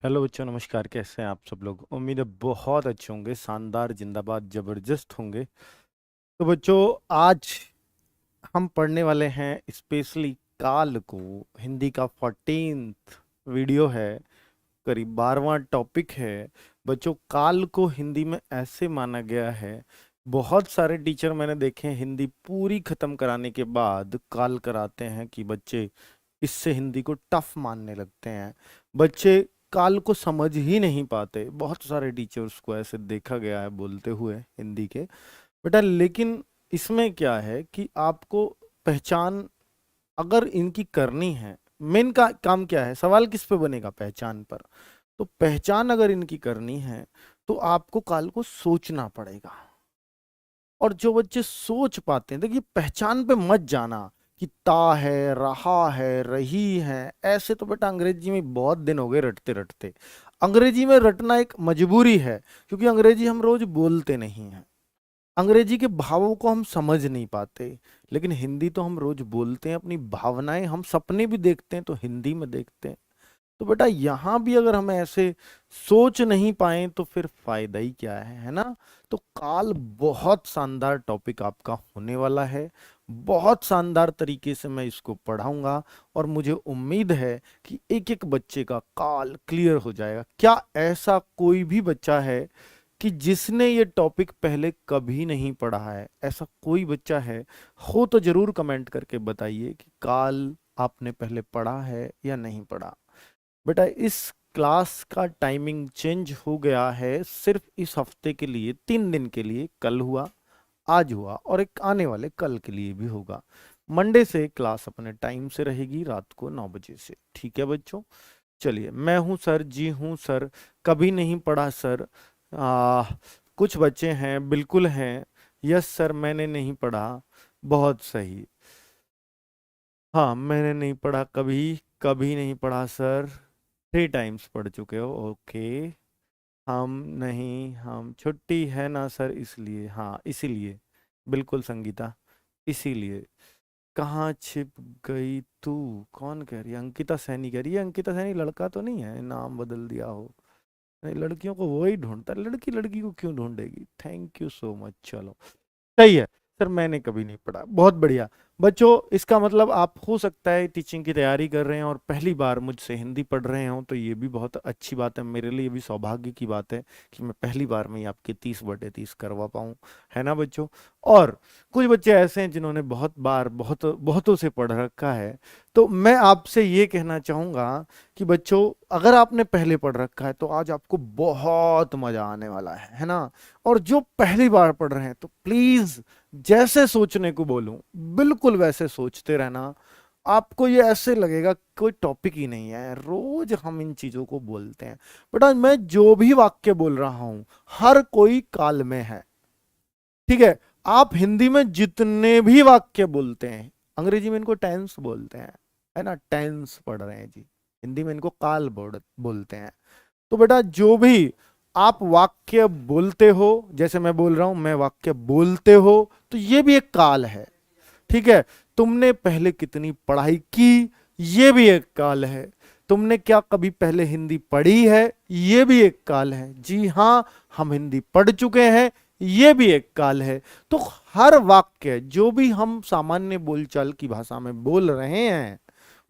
Hello बच्चों, नमस्कार। कैसे हैं आप सब लोग? उम्मीद है बहुत अच्छे होंगे, शानदार, जिंदाबाद, जबरदस्त होंगे। तो बच्चों, आज हम पढ़ने वाले हैं स्पेशली काल को। हिंदी का 14th वीडियो है, करीब 12वां टॉपिक है। बच्चों, काल को हिंदी में ऐसे माना गया है, बहुत सारे टीचर मैंने देखे हैं हिंदी पूरी खत्म कराने के बाद काल कराते हैं कि बच्चे इससे हिंदी को टफ मानने लगते हैं। बच्चे काल को समझ ही नहीं पाते। बहुत सारे टीचर्स को ऐसे देखा गया है बोलते हुए हिंदी के। बेटा, लेकिन इसमें क्या है कि आपको पहचान अगर इनकी करनी है, मेन का काम क्या है, सवाल किस पे बनेगा? पहचान पर। तो पहचान अगर इनकी करनी है तो आपको काल को सोचना पड़ेगा। और जो बच्चे सोच पाते हैं, देखिए, पहचान पे मत जाना कि ता है, रहा है, रही है। ऐसे तो बेटा अंग्रेजी में बहुत दिन हो गए रटते रटते। अंग्रेजी में रटना एक मजबूरी है, क्योंकि अंग्रेजी हम रोज बोलते नहीं हैं। अंग्रेजी के भावों को हम समझ नहीं पाते। लेकिन हिंदी तो हम रोज बोलते हैं। अपनी भावनाएं, हम सपने भी देखते हैं तो हिंदी में देखते हैं। तो बेटा यहां भी अगर हम ऐसे सोच नहीं पाए तो फिर फायदा ही क्या है ना? तो काल बहुत शानदार टॉपिक आपका होने वाला है। बहुत शानदार तरीके से मैं इसको पढ़ाऊंगा। और मुझे उम्मीद है कि एक एक बच्चे का काल क्लियर हो जाएगा। क्या ऐसा कोई भी बच्चा है कि जिसने ये टॉपिक पहले कभी नहीं पढ़ा है? ऐसा कोई बच्चा है? हो तो जरूर कमेंट करके बताइए कि काल आपने पहले पढ़ा है या नहीं पढ़ा। बेटा, इस क्लास का टाइमिंग चेंज हो गया है सिर्फ इस हफ्ते के लिए, 3 दिन के लिए। कल हुआ, आज हुआ, और एक आने वाले कल के लिए भी होगा। मंडे से क्लास अपने टाइम से रहेगी, रात को 9 बजे से। ठीक है बच्चों? चलिए, मैं हूं सर, जी हूं सर, कभी नहीं पढ़ा सर। आ, कुछ बच्चे हैं, बिल्कुल हैं। यस सर, मैंने नहीं पढ़ा। बहुत सही। हाँ, मैंने नहीं पढ़ा कभी, कभी नहीं पढ़ा सर। 3 टाइम्स पढ़ चुके हो, ओके। हम नहीं, हम छुट्टी है ना सर, इसलिए। हाँ, इसीलिए। बिल्कुल संगीता, इसीलिए। कहाँ छिप गई तू? कौन कह रही है? अंकिता सैनी कह रही है। अंकिता सैनी लड़का तो नहीं है, नाम बदल दिया हो? नहीं, लड़कियों को वही ढूंढता है, लड़की लड़की को क्यों ढूंढेगी? Thank you so much. चलो, सही है सर, मैंने कभी नहीं पढ़ा। बहुत बढ़िया। बच्चों, इसका मतलब आप हो सकता है टीचिंग की तैयारी कर रहे हैं और पहली बार मुझसे हिंदी पढ़ रहे हो, तो ये भी बहुत अच्छी बात है। मेरे लिए भी सौभाग्य की बात है कि मैं पहली बार में ही आपके 30/30 करवा पाऊँ, है ना बच्चों? और कुछ बच्चे ऐसे हैं जिन्होंने बहुत बार, बहुतों से पढ़ रखा है। तो मैं आपसे ये कहना चाहूंगा कि बच्चों, अगर आपने पहले पढ़ रखा है तो आज आपको बहुत मजा आने वाला है ना? और जो पहली बार पढ़ रहे हैं तो प्लीज, जैसे सोचने को बोलूं बिल्कुल वैसे सोचते रहना। आपको ये ऐसे लगेगा कोई टॉपिक ही नहीं है, रोज हम इन चीजों को बोलते हैं। बेटा, मैं जो भी वाक्य बोल रहा हूं, हर कोई काल में है। ठीक है? आप हिंदी में जितने भी वाक्य बोलते हैं, अंग्रेजी में इनको टेंस बोलते हैं, है ना? टेंस पढ़ रहे हैं जी, हिंदी में इनको काल बोलते हैं। तो बेटा, जो भी आप वाक्य बोलते हो, जैसे मैं बोल रहा हूं, मैं वाक्य बोलते हो, तो ये भी एक काल है। ठीक है? तुमने पहले कितनी पढ़ाई की, ये भी एक काल है। तुमने क्या कभी पहले हिंदी पढ़ी है, ये भी एक काल है। जी हां, हम हिंदी पढ़ चुके हैं, ये भी एक काल है। तो हर वाक्य जो भी हम सामान्य बोलचाल की भाषा में बोल रहे हैं,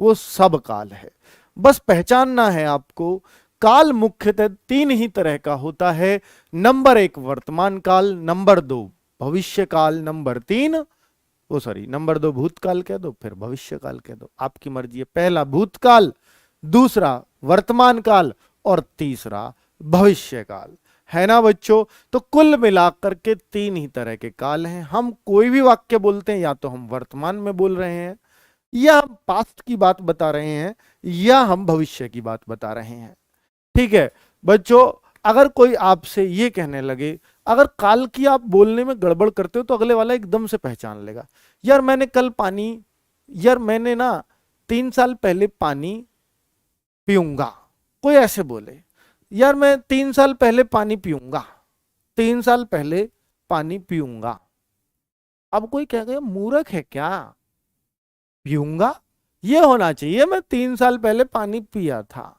वो सब काल है। बस पहचानना है आपको। काल मुख्यतः 3 ही तरह का होता है। नंबर 1 वर्तमान काल, नंबर 2 भविष्य काल, नंबर 3, ओ सॉरी, नंबर 2 भूतकाल कह दो, फिर भविष्य काल कह दो, आपकी मर्जी है। पहला भूतकाल, दूसरा वर्तमान काल, और तीसरा भविष्य काल। है ना बच्चों? तो कुल मिलाकर के 3 ही तरह के काल हैं। हम कोई भी वाक्य बोलते हैं, या तो हम वर्तमान में बोल रहे हैं, या हम पास्ट की बात बता रहे हैं, या हम भविष्य की बात बता रहे हैं। ठीक है बच्चों? अगर कोई आपसे ये कहने लगे, अगर काल की आप बोलने में गड़बड़ करते हो तो अगले वाला एकदम से पहचान लेगा। यार मैंने कल पानी, यार मैंने ना 3 साल पहले पानी पीऊंगा। कोई ऐसे बोले, यार मैं 3 साल पहले पानी पीऊंगा, 3 साल पहले पानी पीऊंगा। अब कोई कहेगा मूर्ख है क्या, पीऊंगा? ये होना चाहिए मैं 3 साल पहले पानी पिया था।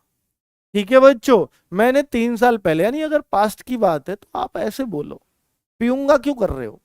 ठीक है बच्चों, मैंने 3 साल पहले, यानी अगर पास्ट की बात है तो आप ऐसे बोलो, पीऊंगा क्यों कर रहे हो।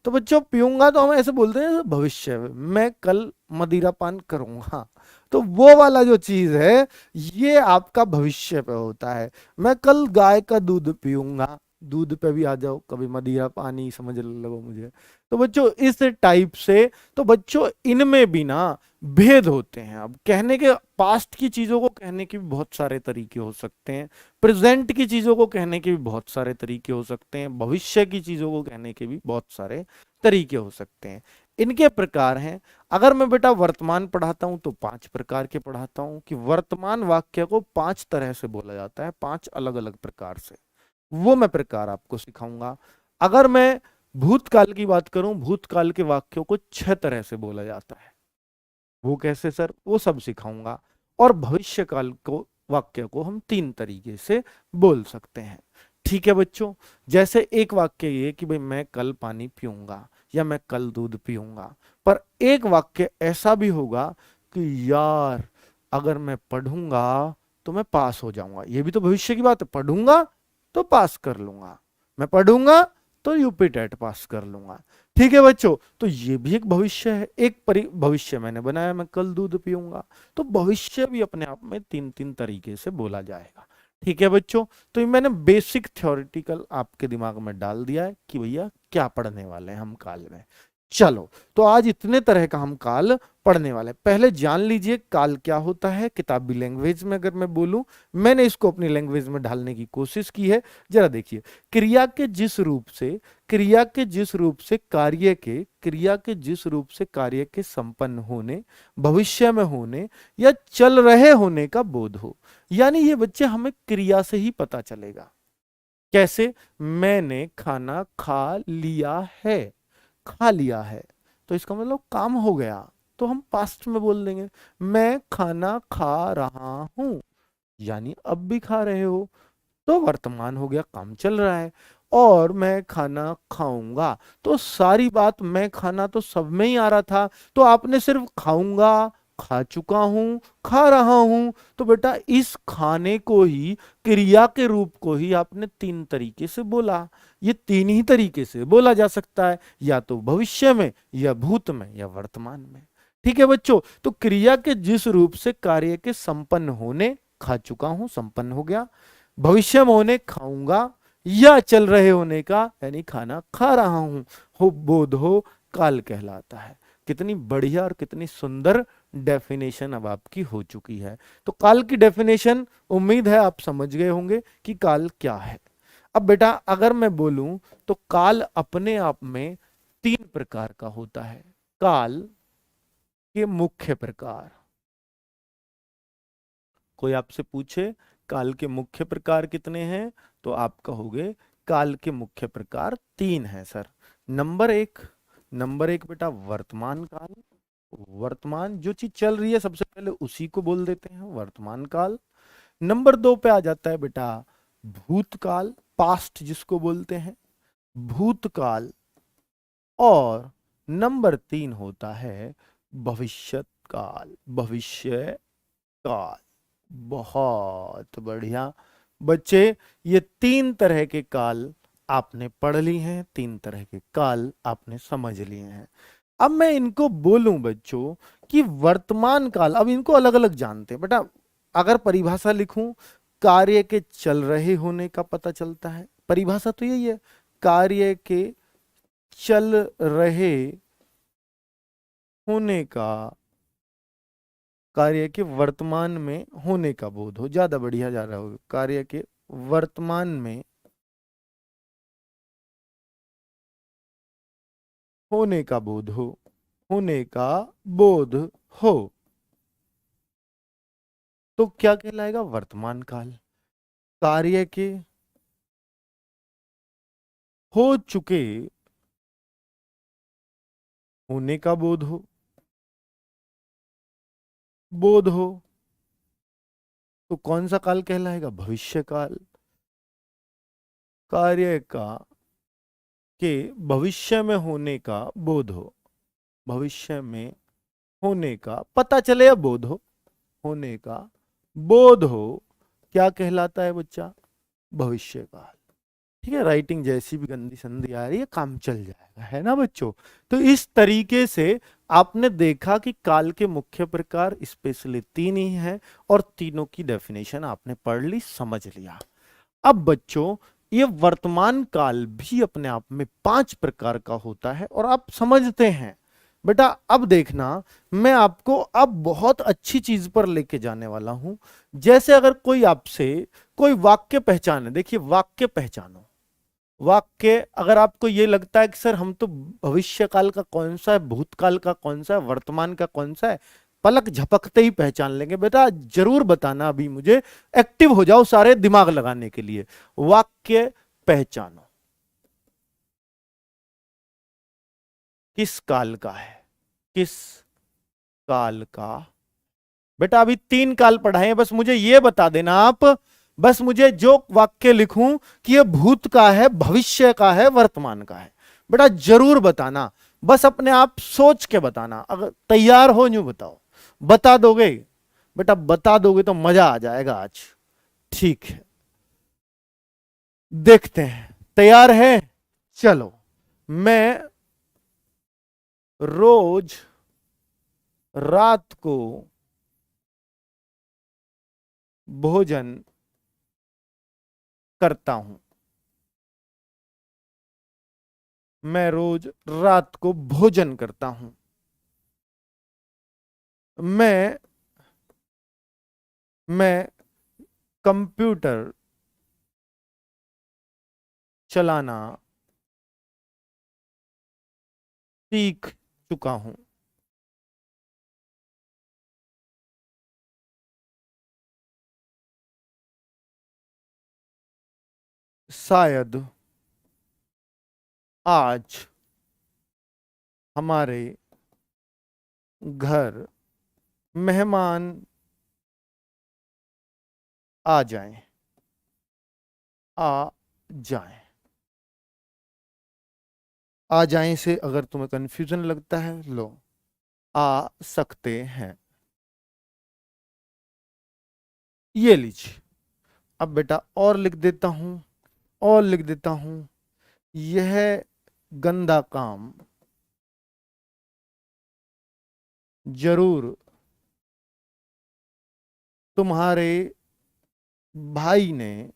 तो बच्चों पीऊंगा तो हम ऐसे बोलते हैं भविष्य में, मैं कल मदिरा पान करूंगा। तो वो वाला जो चीज है ये आपका भविष्य पे होता है। मैं कल गाय का दूध पीऊंगा, दूध पे भी आ जाओ, कभी मदिरा पानी समझ लो मुझे। तो बच्चों इस टाइप से, तो बच्चों इनमें भी ना भेद होते हैं। अब कहने के, पास्ट की चीजों को कहने के भी बहुत सारे तरीके हो सकते हैं, प्रेजेंट की चीजों को कहने के भी बहुत सारे तरीके हो सकते हैं, भविष्य की चीजों को कहने के भी बहुत सारे तरीके हो सकते हैं। इनके प्रकार हैं। अगर मैं बेटा वर्तमान पढ़ाता हूं तो 5 प्रकार के पढ़ाता हूं, कि वर्तमान वाक्य को 5 तरह से बोला जाता है, 5 अलग अलग प्रकार से। वो मैं प्रकार आपको सिखाऊंगा। अगर मैं भूतकाल की बात करूं, भूतकाल के वाक्यों को 6 तरह से बोला जाता है। वो कैसे सर, वो सब सिखाऊंगा। और भविष्य काल को, वाक्य को हम 3 तरीके से बोल सकते हैं। ठीक है बच्चों, जैसे एक वाक्य ये कि भाई मैं कल पानी पीऊंगा या मैं कल दूध पीऊंगा। पर एक वाक्य ऐसा भी होगा कि यार अगर मैं पढ़ूंगा तो मैं पास हो जाऊंगा। ये भी तो भविष्य की बात है, पढ़ूंगा तो पास कर लूंगा, मैं पढ़ूंगा तो यूपी टेट पास कर लूंगा। ठीक है बच्चों, तो ये भी एक भविष्य है। एक भविष्य मैंने बनाया, मैं कल दूध पीऊंगा। तो भविष्य भी अपने आप में 3 3 तरीके से बोला जाएगा। ठीक है बच्चों, तो ये मैंने बेसिक थ्योरेटिकल आपके दिमाग में डाल दिया है कि भैया क्या पढ़ने वाले हैं हम काल में। चलो, तो आज इतने तरह का हम काल पढ़ने वाले हैं। पहले जान लीजिए काल क्या होता है किताबी लैंग्वेज में। अगर मैं बोलूं, मैंने इसको अपनी लैंग्वेज में ढालने की कोशिश की है। जरा देखिए, क्रिया के जिस रूप से, क्रिया के जिस रूप से कार्य के, क्रिया के जिस रूप से कार्य के संपन्न होने, भविष्य में होने या चल रहे होने का बोध हो। यानी ये बच्चे हमें क्रिया से ही पता चलेगा। कैसे, मैंने खाना खा लिया है, खा लिया है तो इसका मतलब काम हो गया, तो हम पास्ट में बोल देंगे। मैं खाना खा रहा हूं, यानी अब भी खा रहे हो, तो वर्तमान हो गया, काम चल रहा है। और मैं खाना खाऊंगा, तो सारी बात मैं खाना तो सब में ही आ रहा था, तो आपने सिर्फ खाऊंगा, खा चुका हूं, खा रहा हूं, तो बेटा इस खाने को ही, क्रिया के रूप को ही आपने 3 तरीके से बोला। ये 3 ही तरीके से बोला जा सकता है, या तो भविष्य में, या भूत में, या वर्तमान में। ठीक है बच्चों, तो क्रिया के जिस रूप से कार्य के संपन्न होने, खा चुका हूं संपन्न हो गया, भविष्य में होने खाऊंगा, या चल रहे होने का यानी खाना खा रहा हूं, हो बोध हो, काल कहलाता है। कितनी बढ़िया और कितनी सुंदर डेफिनेशन अब आपकी हो चुकी है। तो काल की डेफिनेशन उम्मीद है आप समझ गए होंगे कि काल क्या है। अब बेटा अगर मैं बोलूं तो काल अपने आप में 3 प्रकार का होता है। काल के मुख्य प्रकार, कोई आपसे पूछे काल के मुख्य प्रकार कितने हैं, तो आप कहोगे काल के मुख्य प्रकार 3 हैं सर। नंबर 1, नंबर 1 बेटा वर्तमान काल। वर्तमान जो चीज चल रही है सबसे पहले उसी को बोल देते हैं वर्तमान काल। नंबर 2 पे आ जाता है बेटा भूतकाल, पास्ट जिसको बोलते हैं भूतकाल। और नंबर 3 होता है भविष्यत काल, भविष्य काल। बहुत बढ़िया बच्चे, ये 3 तरह के काल आपने पढ़ ली हैं, 3 तरह के काल आपने समझ लिए हैं। अब मैं इनको बोलूं बच्चों कि वर्तमान काल, अब इनको अलग अलग जानते हैं बेटा। अगर परिभाषा लिखूं, कार्य के चल रहे होने का पता चलता है, परिभाषा तो यही है, कार्य के चल रहे होने का, कार्य के वर्तमान में होने का बोध हो, ज्यादा बढ़िया जा रहा होगा, कार्य के वर्तमान में होने का बोध हो, होने का बोध हो, तो क्या कहलाएगा वर्तमान काल। कार्य के हो चुके होने का बोध हो, बोध हो, तो कौन सा काल कहलाएगा भविष्य काल। कार्य का के भविष्य में होने का बोध हो, भविष्य में होने का पता चले या बोध हो, होने का बोध हो, क्या कहलाता है बच्चा? भविष्यकाल। ठीक है, राइटिंग जैसी भी गंदी संधि आ रही है, काम चल जाएगा, है ना बच्चों? तो इस तरीके से आपने देखा कि काल के मुख्य प्रकार स्पेशली 3 ही हैं और तीनों की डेफिनेशन आपने पढ़ ली, समझ लिया। अब बच्चों, ये वर्तमान काल भी अपने आप में 5 प्रकार का होता है और आप समझते हैं। बेटा अब देखना, मैं आपको अब बहुत अच्छी चीज पर लेके जाने वाला हूं। जैसे अगर कोई आपसे कोई वाक्य पहचाने, देखिए वाक्य पहचानो। वाक्य अगर आपको ये लगता है कि सर हम तो भविष्य काल का कौन सा है, भूतकाल का कौन सा है, वर्तमान का कौन सा है, पलक झपकते ही पहचान लेंगे, बेटा जरूर बताना अभी मुझे। एक्टिव हो जाओ सारे दिमाग लगाने के लिए। वाक्य पहचानो, किस काल का है, किस काल का। बेटा अभी 3 काल पढ़ाए हैं, बस मुझे ये बता देना आप, बस मुझे जो वाक्य लिखूं कि ये भूत का है, भविष्य का है, वर्तमान का है, बेटा जरूर बताना। बस अपने आप सोच के बताना, अगर तैयार हो यूं बताओ। बता दोगे बेटा, बता दोगे तो मजा आ जाएगा आज। ठीक है, देखते हैं, तैयार है? चलो, मैं रोज रात को भोजन करता हूं। मैं रोज रात को भोजन करता हूं। मैं मैं कंप्यूटर चलाना सीख चुका हूं। शायद आज हमारे घर मेहमान आ जाएं, आ जाएं। आ जाएं से अगर तुम्हें कंफ्यूजन लगता है, लो, आ सकते हैं, ये लीजिए। अब बेटा और लिख देता हूं, और लिख देता हूं, यह गंदा काम जरूर तुम्हारे भाई ने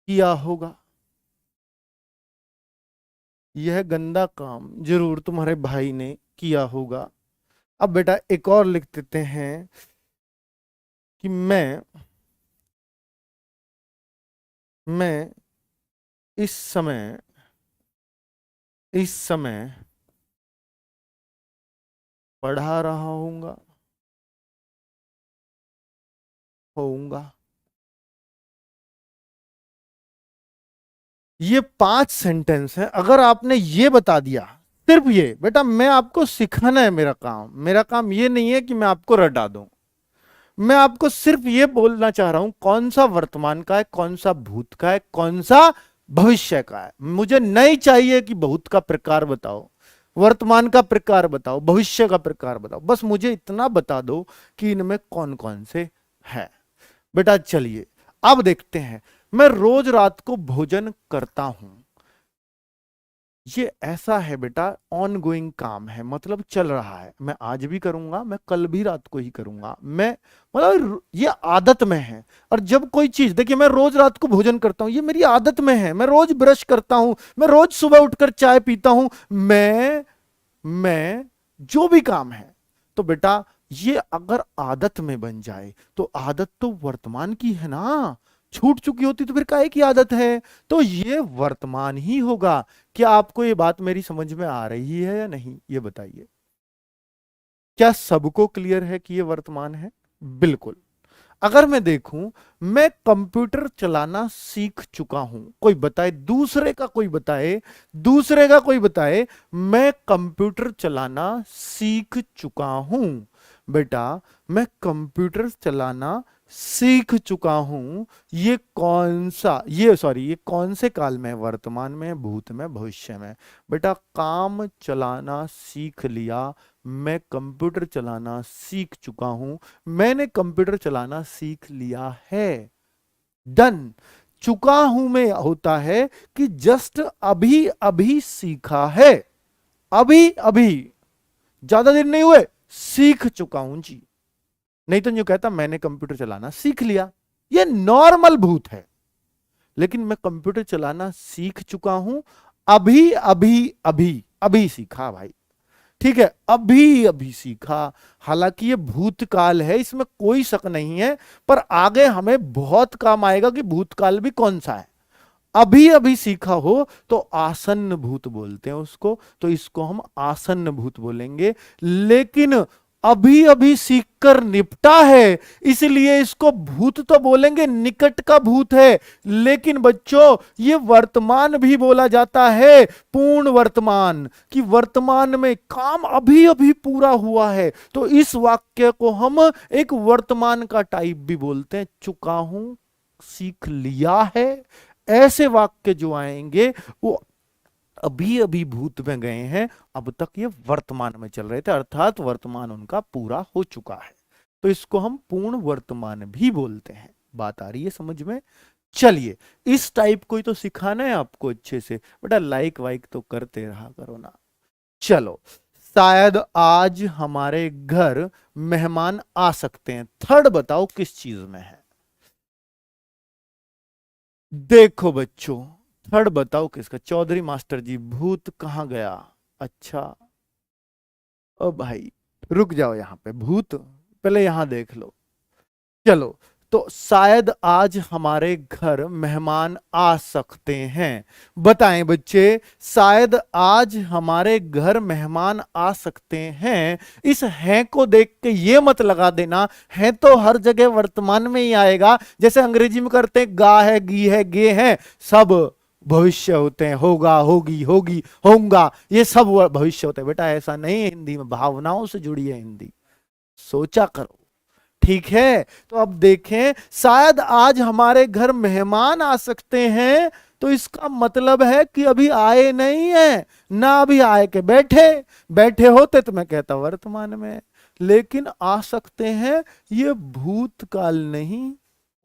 किया होगा। यह गंदा काम जरूर तुम्हारे भाई ने किया होगा। अब बेटा एक और लिख देते हैं कि मैं इस समय पढ़ा रहा होऊंगा। ये 5 सेंटेंस हैं। अगर आपने ये बता दिया, सिर्फ ये, बेटा मैं आपको सिखाना है, मेरा काम ये नहीं है कि मैं आपको रटा दूं। मैं आपको सिर्फ ये बोलना चाह रहा हूं कौन सा वर्तमान का है, कौन सा भूत का है, कौन सा भविष्य का है। मुझे नहीं चाहिए कि भूत का प्रकार बताओ, वर्तमान का प्रकार बताओ, भविष्य का प्रकार बताओ, बस मुझे इतना बता दो कि इनमें कौन कौन से है। बेटा चलिए अब देखते हैं। मैं रोज रात को भोजन करता हूं, ये ऐसा है बेटा, ऑन गोइंग काम है, मतलब चल रहा है। मैं आज भी करूंगा, मैं कल भी रात को ही करूंगा, मैं मतलब ये आदत में है। और जब कोई चीज, देखिए मैं रोज रात को भोजन करता हूं, ये मेरी आदत में है। मैं रोज ब्रश करता हूं, मैं रोज सुबह उठकर चाय पीता हूं, मैं जो भी काम है, तो बेटा ये अगर आदत में बन जाए तो आदत तो वर्तमान की है ना। छूट चुकी होती तो फिर काहे की आदत है? तो ये वर्तमान ही होगा। क्या आपको ये बात मेरी समझ में आ रही है या नहीं, ये बताइए। क्या सबको क्लियर है कि ये वर्तमान है? बिल्कुल। अगर मैं देखूं, मैं कंप्यूटर चलाना सीख चुका हूं, कोई बताए, दूसरे का कोई बताए, मैं कंप्यूटर चलाना सीख चुका हूं। बेटा मैं कंप्यूटर चलाना सीख चुका हूं। ये कौन सा, ये सॉरी, ये कौन से काल में है? वर्तमान में, भूत में, भविष्य में? बेटा काम चलाना सीख लिया। मैं कंप्यूटर चलाना सीख चुका हूं। मैंने कंप्यूटर चलाना सीख लिया है। डन। चुका हूं में होता है कि जस्ट अभी अभी सीखा है, अभी अभी, ज्यादा दिन नहीं हुए, सीख चुका हूं जी। नहीं तो यूं कहता मैंने कंप्यूटर चलाना सीख लिया, ये नॉर्मल भूत है। लेकिन मैं कंप्यूटर चलाना सीख चुका हूं, अभी अभी अभी अभी सीखा भाई। ठीक है, अभी अभी सीखा। हालांकि ये भूतकाल है, इसमें कोई शक नहीं है, पर आगे हमें बहुत काम आएगा कि भूतकाल भी कौन सा है। अभी अभी सीखा हो तो आसन्न भूत बोलते हैं उसको, तो इसको हम आसन्न भूत बोलेंगे। लेकिन अभी अभी सीखकर निपटा है, इसलिए इसको भूत तो बोलेंगे, निकट का भूत है। लेकिन बच्चों ये वर्तमान भी बोला जाता है, पूर्ण वर्तमान, कि वर्तमान में काम अभी अभी पूरा हुआ है। तो इस वाक्य को हम एक वर्तमान का टाइप भी बोलते हैं, चुका हूं, सीख लिया है। ऐसे वाक्य जो आएंगे वो अभी अभी भूत में गए हैं, अब तक ये वर्तमान में चल रहे थे, अर्थात वर्तमान उनका पूरा हो चुका है। तो इसको हम पूर्ण वर्तमान भी बोलते हैं। बात आ रही है समझ में? चलिए, इस टाइप को ही तो सिखाना है आपको अच्छे से। बेटा लाइक वाइक तो करते रहा करो ना। चलो, शायद आज हमारे घर मेहमान आ सकते हैं। थर्ड बताओ किस चीज में है? देखो बच्चों, थर्ड बताओ किसका? चौधरी मास्टर जी, भूत कहाँ गया? अच्छा, ओ भाई रुक जाओ, यहां पे भूत पहले यहां देख लो। चलो, तो शायद आज हमारे घर मेहमान आ सकते हैं। बताएं बच्चे, शायद आज हमारे घर मेहमान आ सकते हैं। इस हैं को देख के ये मत लगा देना है तो हर जगह वर्तमान में ही आएगा, जैसे अंग्रेजी में करते हैं गा है, गी है, गे है, सब भविष्य होते हैं। होगा, होगी, होगी, होगा, ये सब भविष्य होते हैं। बेटा ऐसा नहीं है, हिंदी में भावनाओं से जुड़ी है हिंदी, सोचा करो। ठीक है, तो अब देखें, शायद आज हमारे घर मेहमान आ सकते हैं, तो इसका मतलब है कि अभी आए नहीं है ना, अभी आए के बैठे बैठे होते तो मैं कहता वर्तमान में। लेकिन आ सकते हैं, ये भूतकाल नहीं,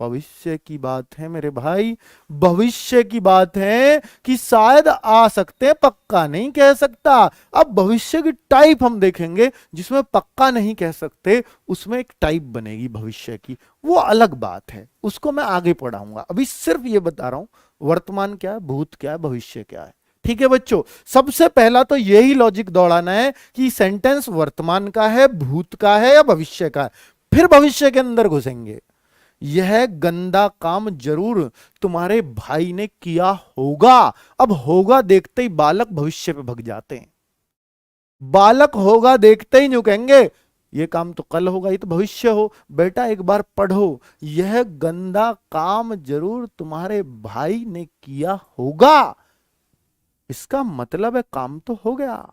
भविष्य की बात है मेरे भाई। भविष्य की बात है कि शायद आ सकते हैं, पक्का नहीं कह सकता। अब भविष्य की टाइप हम देखेंगे, जिसमें पक्का नहीं कह सकते, उसमें एक टाइप बनेगी भविष्य की, वो अलग बात है, उसको मैं आगे पढ़ाऊंगा। अभी सिर्फ ये बता रहा हूं वर्तमान क्या है, भूत क्या है, भविष्य क्या है। ठीक है बच्चों, सबसे पहला तो यही लॉजिक दौड़ाना है कि सेंटेंस वर्तमान का है, भूत का है या भविष्य का है। फिर भविष्य के अंदर घुसेंगे। यह गंदा काम जरूर तुम्हारे भाई ने किया होगा। अब होगा देखते ही बालक भविष्य पे भग जाते हैं। बालक होगा देखते ही यूं कहेंगे ये काम तो कल होगा, ये तो भविष्य हो। बेटा एक बार पढ़ो, यह गंदा काम जरूर तुम्हारे भाई ने किया होगा, इसका मतलब है काम तो हो गया।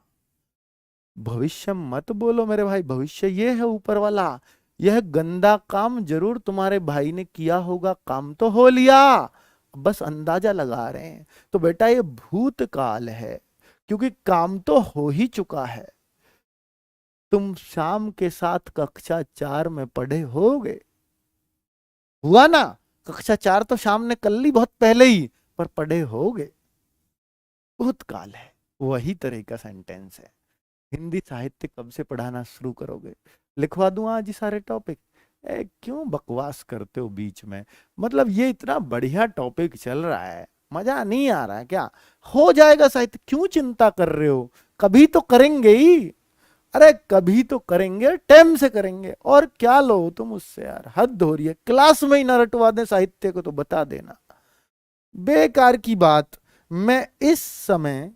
भविष्य मत बोलो मेरे भाई, भविष्य ये है ऊपर वाला। यह गंदा काम जरूर तुम्हारे भाई ने किया होगा, काम तो हो लिया, बस अंदाजा लगा रहे हैं। तो बेटा ये भूतकाल है, क्योंकि काम तो हो ही चुका है। तुम शाम के साथ कक्षा 4 में पढ़े होगे, हुआ ना? कक्षा 4 तो शाम ने कर ली बहुत पहले ही, पर पढ़े होगे। भूतकाल है, वही तरह का सेंटेंस है। हिंदी साहित्य कब से पढ़ाना शुरू करोगे? लिखवा दूं आज ही सारे टॉपिक? क्यों बकवास करते हो बीच में? मतलब ये इतना बढ़िया टॉपिक चल रहा है, मजा नहीं आ रहा है क्या? हो जाएगा साहित्य, क्यों चिंता कर रहे हो? कभी तो करेंगे ही, अरे कभी तो करेंगे, टाइम से करेंगे। और क्या लो तुम उससे यार, हद हो रही है। क्लास में ही ना रटवा दें साहित्य को तो बता देना, बेकार की बात। मैं इस समय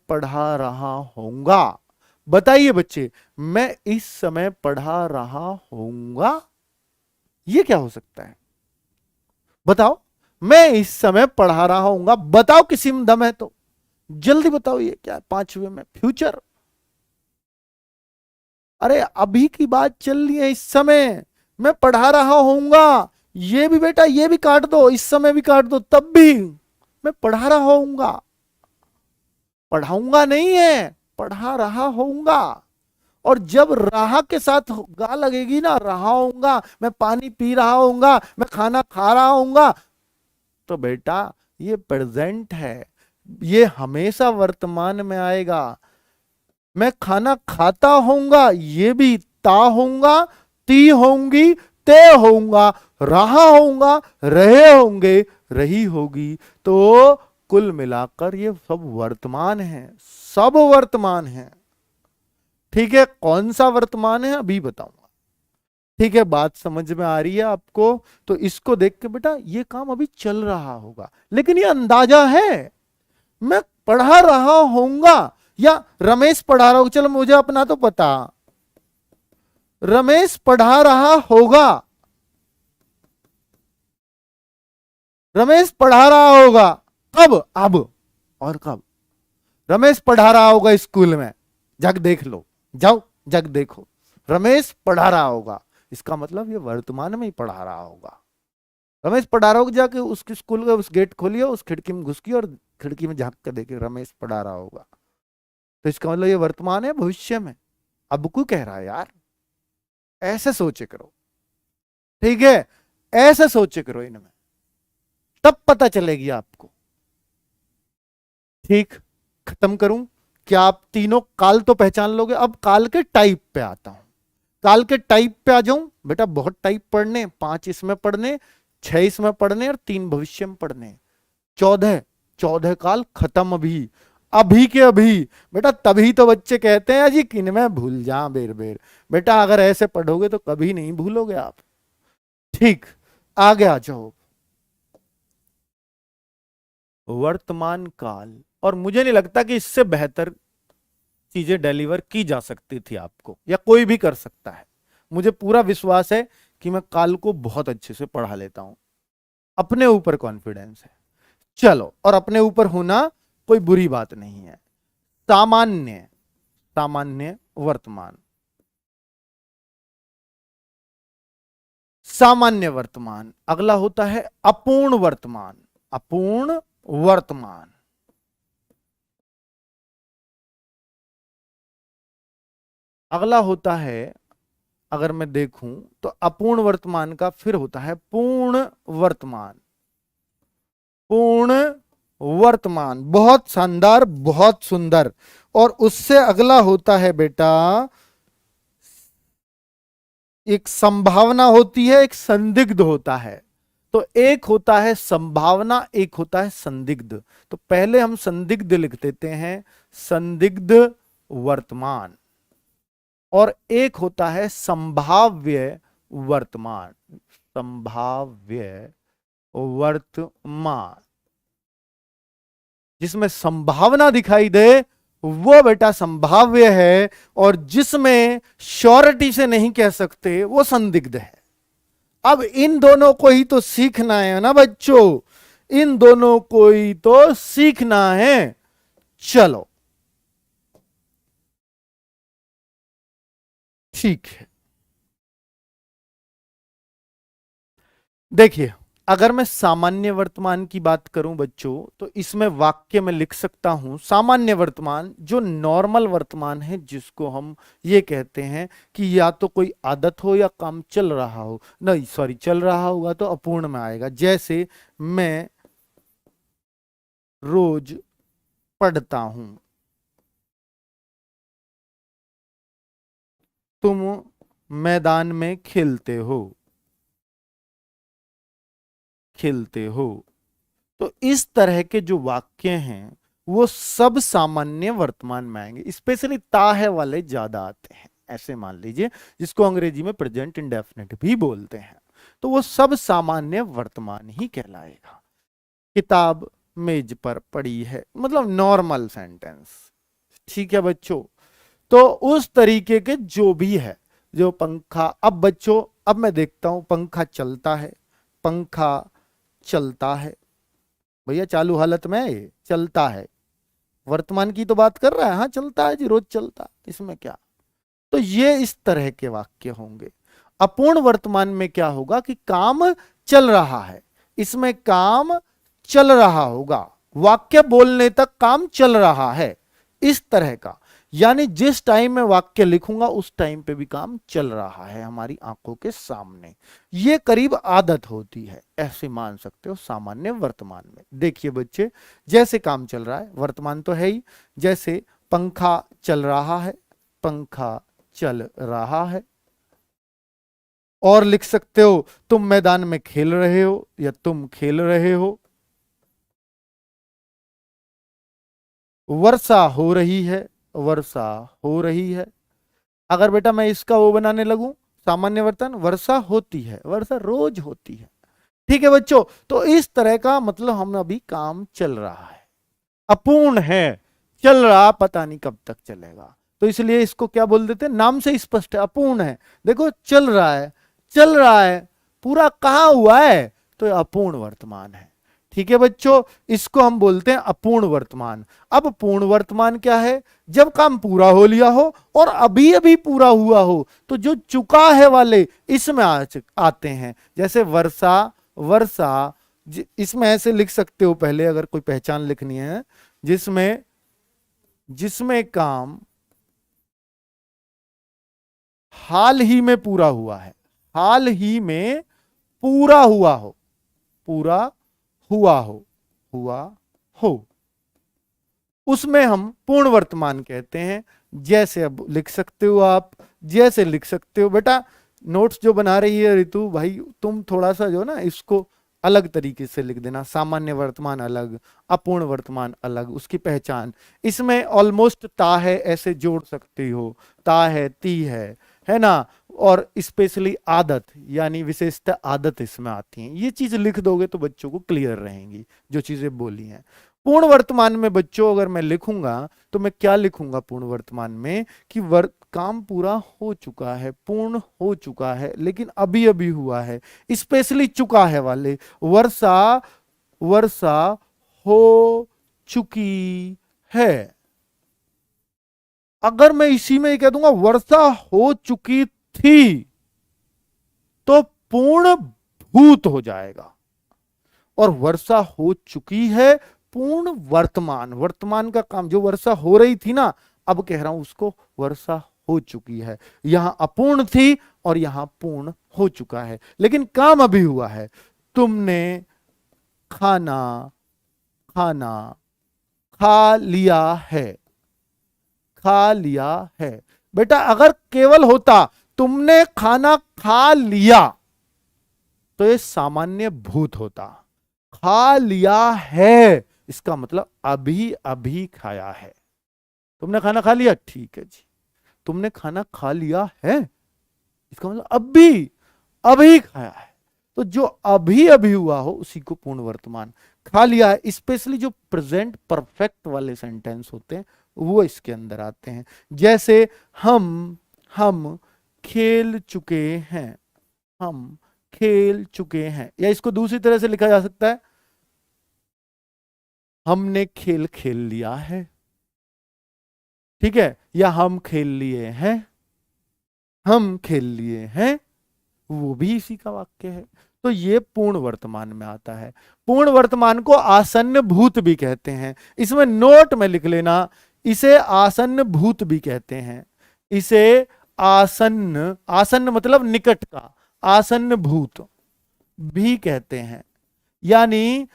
पढ़ा रहा होऊंगा। बताइए बच्चे, मैं इस समय पढ़ा रहा होऊंगा, ये क्या हो सकता है? बताओ, मैं इस समय पढ़ा रहा होऊंगा, बताओ किसी में दम है तो जल्दी बताओ, ये क्या है? 5वें में फ्यूचर, अरे अभी की बात चल रही है, इस समय। मैं पढ़ा रहा होऊंगा, ये भी बेटा ये भी काट दो, इस समय भी काट दो, तब भी मैं पढ़ा रहा होऊंगा, पढ़ाऊंगा नहीं है, पढ़ा रहा होऊंगा। और जब रहा के साथ गा लगेगी ना, रहा होऊंगा, मैं पानी पी रहा होऊंगा, मैं खाना खा रहा होऊंगा, तो बेटा ये प्रेजेंट है, ये हमेशा वर्तमान में आएगा। मैं खाना खाता होऊंगा, ये भी ता होऊंगा, ती होंगी, ते होऊंगा, रहा होऊंगा, रहे होंगे, रही होगी। तो कुल मिलाकर ये सब वर्तमान है, सब वर्तमान है। ठीक है, कौन सा वर्तमान है अभी बताऊंगा। ठीक है, बात समझ में आ रही है आपको? तो इसको देख के बेटा ये काम अभी चल रहा होगा, लेकिन ये अंदाजा है, मैं पढ़ा रहा होऊंगा या रमेश पढ़ा रहा होगा। चलो मुझे अपना तो पता, रमेश पढ़ा रहा होगा, रमेश पढ़ा रहा होगा, कब? अब। और कब? रमेश पढ़ा रहा होगा स्कूल में, जग देख लो, जाओ जग देखो, रमेश पढ़ा रहा होगा, इसका मतलब ये वर्तमान में ही पढ़ा रहा होगा। रमेश पढ़ा रहा होगा, जाके उसके स्कूल का उस गेट खोलिए, उस खिड़की में घुस और खिड़की में झांक कर देखे, रमेश पढ़ा रहा होगा। तो इसका मतलब ये वर्तमान है, भविष्य में अब को कह रहा है यार, ऐसे सोचे करो। ठीक है, ऐसे सोचे करो इनमें, तब पता चलेगी आपको। ठीक, खत्म करूं? क्या आप तीनों काल तो पहचान लोगे? अब काल के टाइप पे आता हूं, काल के टाइप पे आ जाऊं। बेटा बहुत टाइप पढ़ने, 5 इसमें पढ़ने, 6 इसमें पढ़ने और 3 भविष्य में पढ़ने। 14 काल खत्म अभी, अभी के अभी। बेटा तभी तो बच्चे कहते हैं जी किन में भूल जा बेर बेर। बेटा अगर ऐसे पढ़ोगे तो कभी नहीं भूलोगे आप। ठीक, आगे आ जाओ। वर्तमान काल, और मुझे नहीं लगता कि इससे बेहतर चीजें डिलीवर की जा सकती थी आपको, या कोई भी कर सकता है। मुझे पूरा विश्वास है कि मैं काल को बहुत अच्छे से पढ़ा लेता हूं, अपने ऊपर कॉन्फिडेंस है। चलो, और अपने ऊपर होना कोई बुरी बात नहीं है। सामान्य, सामान्य वर्तमान, सामान्य वर्तमान। अगला होता है अपूर्ण वर्तमान, अपूर्ण वर्तमान। अगला होता है, अगर मैं देखूं तो अपूर्ण वर्तमान का फिर होता है पूर्ण वर्तमान। पूर्ण वर्तमान बहुत शानदार, बहुत सुंदर। और उससे अगला होता है बेटा, एक संभावना होती है, एक संदिग्ध होता है। तो एक होता है संभावना, एक होता है संदिग्ध। तो पहले हम संदिग्ध लिख देते हैं, संदिग्ध वर्तमान। और एक होता है संभाव्य वर्तमान, संभाव्य वर्तमान। जिसमें संभावना दिखाई दे वो बेटा संभाव्य है, और जिसमें श्योरिटी से नहीं कह सकते वो संदिग्ध है। अब इन दोनों को ही तो सीखना है ना बच्चों, इन दोनों को ही तो सीखना है। चलो ठीक है, देखिए अगर मैं सामान्य वर्तमान की बात करूं बच्चों, तो इसमें वाक्य में लिख सकता हूं सामान्य वर्तमान, जो नॉर्मल वर्तमान है, जिसको हम ये कहते हैं कि या तो कोई आदत हो या काम चल रहा हो, नहीं सॉरी चल रहा होगा तो अपूर्ण में आएगा। जैसे मैं रोज पढ़ता हूं, तुम मैदान में खेलते हो, खेलते हो। तो इस तरह के जो वाक्य हैं वो सब सामान्य वर्तमान में आएंगे, स्पेशली ता है वाले ज्यादा आते हैं। ऐसे मान लीजिए, जिसको अंग्रेजी में प्रेजेंट इंडेफिनिट भी बोलते हैं, तो वो सब सामान्य वर्तमान ही कहलाएगा। किताब मेज पर पड़ी है, मतलब नॉर्मल सेंटेंस। ठीक है बच्चों, तो उस तरीके के जो भी है, जो पंखा, अब बच्चों अब मैं देखता हूं पंखा चलता है, पंखा चलता है, भैया चालू हालत में है, ये चलता है, वर्तमान की तो बात कर रहा है। हाँ चलता है जी, रोज चलता, इसमें क्या। तो ये इस तरह के वाक्य होंगे। अपूर्ण वर्तमान में क्या होगा कि काम चल रहा है, इसमें काम चल रहा होगा, वाक्य बोलने तक काम चल रहा है, इस तरह का। यानी जिस टाइम में वाक्य लिखूंगा उस टाइम पे भी काम चल रहा है हमारी आंखों के सामने। ये करीब आदत होती है, ऐसे मान सकते हो सामान्य वर्तमान में। देखिए बच्चे, जैसे काम चल रहा है, वर्तमान तो है ही, जैसे पंखा चल रहा है, पंखा चल रहा है। और लिख सकते हो तुम मैदान में खेल रहे हो या तुम खेल रहे हो। वर्षा हो रही है, वर्षा हो रही है। अगर बेटा मैं इसका वो बनाने लगूं सामान्य वर्तन, वर्षा होती है, वर्षा रोज होती है। ठीक है बच्चों, तो इस तरह का मतलब हम अभी काम चल रहा है, अपूर्ण है, चल रहा, पता नहीं कब तक चलेगा, तो इसलिए इसको क्या बोल देते हैं, नाम से स्पष्ट है, अपूर्ण है। देखो चल रहा है, चल रहा है, पूरा कहां हुआ है, तो अपूर्ण वर्तमान है। ठीक है बच्चों, इसको हम बोलते हैं अपूर्ण वर्तमान। अब पूर्ण वर्तमान क्या है, जब काम पूरा हो लिया हो और अभी अभी पूरा हुआ हो, तो जो चुका है वाले इसमें आते हैं। जैसे वर्षा, वर्षा, इसमें ऐसे लिख सकते हो, पहले अगर कोई पहचान लिखनी है, जिसमें जिसमें काम हाल ही में पूरा हुआ है, हाल ही में पूरा हुआ हो, पूरा हुआ हो, हुआ हो, उसमें हम पूर्ण वर्तमान कहते हैं। जैसे अब लिख सकते हो आप, जैसे लिख सकते हो बेटा, नोट्स जो बना रही है रितु भाई, तुम थोड़ा सा जो ना इसको अलग तरीके से लिख देना, सामान्य वर्तमान अलग, अपूर्ण वर्तमान अलग, उसकी पहचान। इसमें ऑलमोस्ट ता है ऐसे जोड़ सकते हो, ता है, ती है ना। और स्पेशली आदत, यानी विशेषता आदत इसमें आती है। ये चीज लिख दोगे तो बच्चों को क्लियर रहेंगी जो चीजें बोली हैं। पूर्ण वर्तमान में बच्चों अगर मैं लिखूंगा तो मैं क्या लिखूंगा पूर्ण वर्तमान में, कि काम पूरा हो चुका है, पूर्ण हो चुका है, लेकिन अभी अभी हुआ है, स्पेशली चुका है वाले। वर्षा, वर्षा हो चुकी है। अगर मैं इसी में कह दूंगा वर्षा हो चुकी थी, तो पूर्ण भूत हो जाएगा। और वर्षा हो चुकी है, पूर्ण वर्तमान, वर्तमान का काम, जो वर्षा हो रही थी ना, अब कह रहा हूं उसको वर्षा हो चुकी है। यहां अपूर्ण थी और यहां पूर्ण हो चुका है, लेकिन काम अभी हुआ है। तुमने खाना, खाना खा लिया है, खा लिया है। बेटा अगर केवल होता तुमने खाना खा लिया, तो ये सामान्य भूत होता। खा लिया है इसका मतलब अभी अभी खाया है। तुमने खाना खा लिया, ठीक है जी, तुमने खाना खा लिया है, इसका मतलब अभी अभी खाया है। तो जो अभी अभी हुआ हो उसी को पूर्ण वर्तमान। खा लिया है, स्पेशली जो प्रेजेंट परफेक्ट वाले सेंटेंस होते हैं वो इसके अंदर आते हैं। जैसे हम खेल चुके हैं, हम खेल चुके हैं। या इसको दूसरी तरह से लिखा जा सकता है, हमने खेल खेल लिया है। ठीक है, या हम खेल लिए हैं, हम खेल लिए हैं, वो भी इसी का वाक्य है। तो ये पूर्ण वर्तमान में आता है। पूर्ण वर्तमान को आसन्न भूत भी कहते हैं। इसमें नोट में लिख लेना, इसे आसन्न भूत भी कहते हैं। इसे आसन्न, आसन्न मतलब निकट का, आसन्न भूत भी कहते हैं। यानी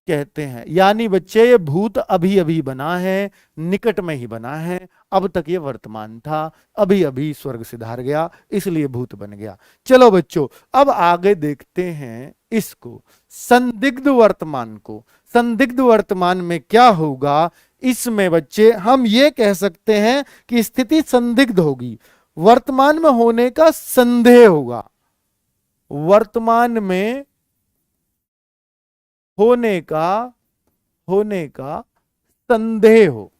कहते हैं, यानी बच्चे ये भूत अभी अभी बना है, निकट में ही बना है, अब तक ये वर्तमान था, अभी अभी स्वर्ग सिधार गया, इसलिए भूत बन गया। चलो बच्चों, अब आगे देखते हैं इसको, संदिग्ध वर्तमान को। संदिग्ध वर्तमान में क्या होगा, इसमें बच्चे हम ये कह सकते हैं कि स्थिति संदिग्ध होगी, वर्तमान में होने का संदेह होगा, वर्तमान में होने का संदेह हो।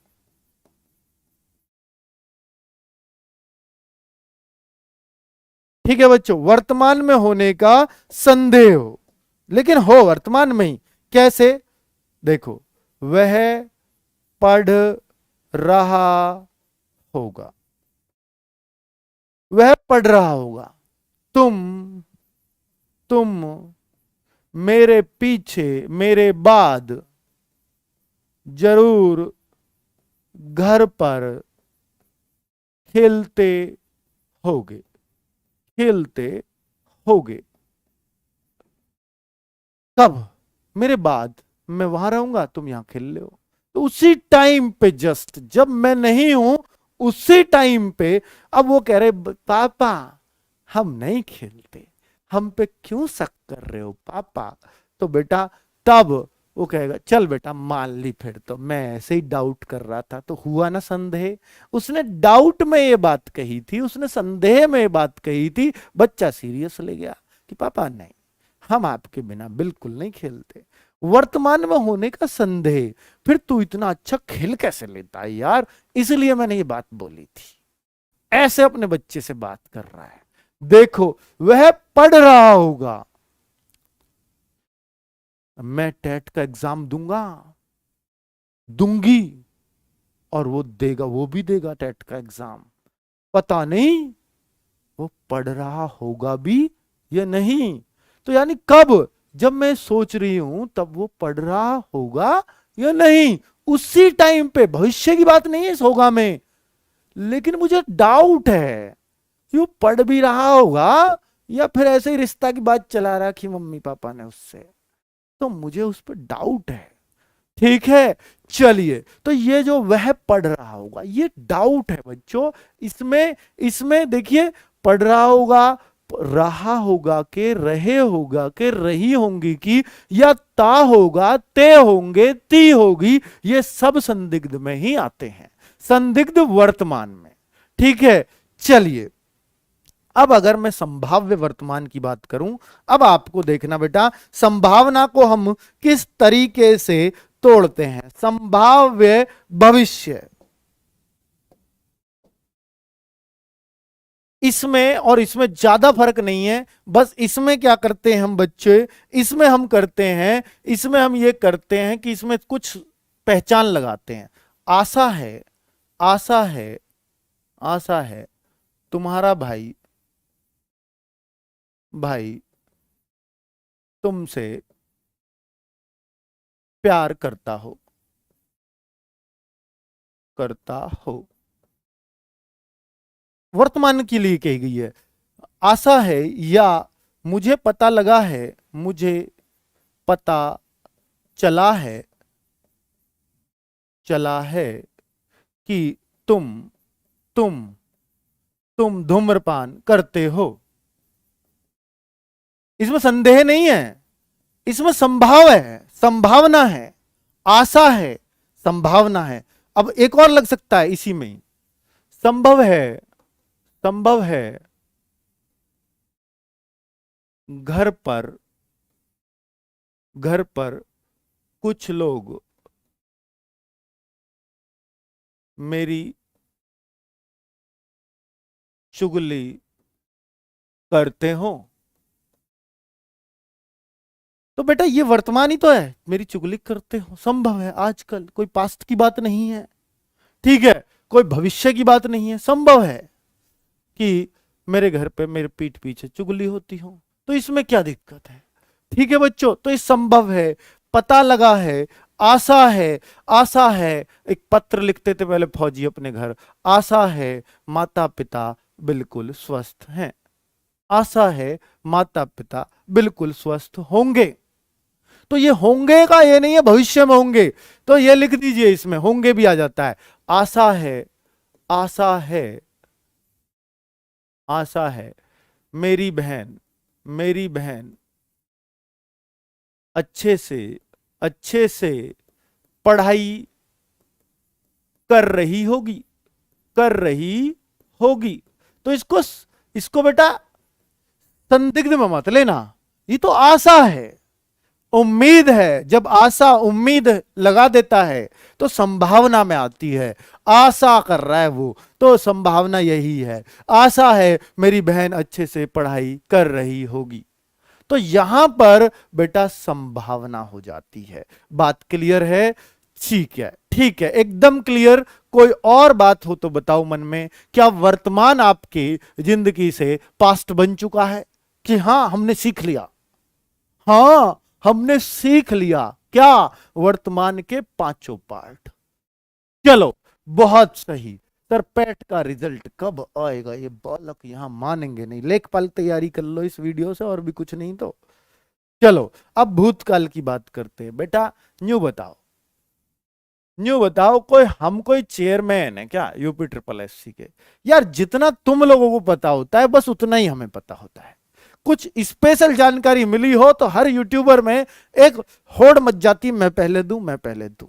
ठीक है बच्चों, वर्तमान में होने का संदेह हो, लेकिन हो वर्तमान में ही। कैसे, देखो, वह पढ़ रहा होगा, वह पढ़ रहा होगा। तुम मेरे पीछे मेरे बाद जरूर घर पर खेलते होगे, खेलते होगे। कब? मेरे बाद, मैं वहां रहूंगा, तुम यहां खेल ले हो। तो उसी टाइम पे, जस्ट जब मैं नहीं हूं उसी टाइम पे, अब वो कह रहे पापा हम नहीं खेलते, हम पे क्यों शक कर रहे हो पापा? तो बेटा तब वो कहेगा चल बेटा मान ली, फिर तो मैं ऐसे ही डाउट कर रहा था, तो हुआ ना संदेह। उसने डाउट में ये बात कही थी, उसने संदेह में ये बात कही थी, बच्चा सीरियस ले गया कि पापा नहीं, हम आपके बिना बिल्कुल नहीं खेलते। वर्तमान में होने का संदेह, फिर तू इतना अच्छा खेल कैसे लेता है यार, इसलिए मैंने ये बात बोली थी। ऐसे अपने बच्चे से बात कर रहा है। देखो वह पढ़ रहा होगा, मैं टेट का एग्जाम दूंगा, दूंगी, और वो देगा, वो भी देगा टेट का एग्जाम, पता नहीं वो पढ़ रहा होगा भी या नहीं। तो यानी कब? जब मैं सोच रही हूं तब वो पढ़ रहा होगा या नहीं, उसी टाइम पे। भविष्य की बात नहीं है इस होगा में, लेकिन मुझे डाउट है कि वो पढ़ भी रहा होगा या फिर ऐसे ही रिश्ता की बात चला रहा कि मम्मी पापा ने उससे, तो मुझे उस पर डाउट है। ठीक है, चलिए, तो ये जो वह पढ़ रहा होगा, ये डाउट है बच्चों। इसमें इसमें देखिए, पढ़ रहा होगा के रहे होगा के रही होंगी की, या ता होगा ते होंगे ती होगी, ये सब संदिग्ध में ही आते हैं, संदिग्ध वर्तमान में। ठीक है, चलिए, अब अगर मैं संभाव्य वर्तमान की बात करूं, अब आपको देखना बेटा संभावना को हम किस तरीके से तोड़ते हैं। संभाव्य भविष्य, इसमें और इसमें ज्यादा फर्क नहीं है, बस इसमें क्या करते हैं हम बच्चे, इसमें हम करते हैं, इसमें हम ये करते हैं कि इसमें कुछ पहचान लगाते हैं। आशा है, आशा है, आशा है तुम्हारा भाई तुमसे प्यार करता हो, करता हो, वर्तमान के लिए कही गई है। आशा है या मुझे पता लगा है, मुझे पता चला है, चला है कि तुम तुम तुम धूम्रपान करते हो। इसमें संदेह नहीं है, इसमें संभाव है, संभावना है, आशा है, संभावना है। अब एक और लग सकता है इसी में ही, संभव है, संभव है घर पर, घर पर कुछ लोग मेरी चुगली करते हो। तो बेटा ये वर्तमान ही तो है, मेरी चुगली करते हो, संभव है आजकल, कोई पास्ट की बात नहीं है। ठीक है, कोई भविष्य की बात नहीं है, संभव है कि मेरे घर पे मेरे पीठ पीछे चुगली होती हो, तो इसमें क्या दिक्कत है? ठीक है बच्चों, तो ये संभव है, पता लगा है, आशा है, आशा है। एक पत्र लिखते थे पहले फौजी अपने घर, आशा है माता पिता बिल्कुल स्वस्थ हैं, आशा है माता पिता बिल्कुल स्वस्थ होंगे। तो ये होंगे का ये नहीं है भविष्य में होंगे, तो ये लिख दीजिए, इसमें होंगे भी आ जाता है। आशा है, आशा है, आशा है मेरी बहन, मेरी बहन अच्छे से पढ़ाई कर रही होगी, कर रही होगी। तो इसको इसको बेटा संदिग्ध में मत लेना, ये तो आशा है, उम्मीद है। जब आशा उम्मीद लगा देता है तो संभावना में आती है, आशा कर रहा है वो, तो संभावना यही है। आशा है मेरी बहन अच्छे से पढ़ाई कर रही होगी, तो यहां पर बेटा संभावना हो जाती है। बात क्लियर है? ठीक है, ठीक है, एकदम क्लियर। कोई और बात हो तो बताओ मन में, क्या वर्तमान आपकी जिंदगी से पास्ट बन चुका है कि हाँ हमने सीख लिया? हाँ, हमने सीख लिया क्या? वर्तमान के पांचों पार्ट। चलो, बहुत सही। सर पैट का रिजल्ट कब आएगा? ये बालक यहां मानेंगे नहीं। लेखपाल तैयारी कर लो इस वीडियो से, और भी कुछ नहीं तो। चलो, अब भूतकाल की बात करते हैं। बेटा न्यू बताओ, न्यू बताओ, कोई चेयरमैन है क्या यूपी ट्रिपल एससी के? यार जितना तुम लोगों को पता होता है बस उतना ही हमें पता होता है। कुछ स्पेशल जानकारी मिली हो तो हर यूट्यूबर में एक होड़ मच जाती, मैं पहले दूं, मैं पहले दूं।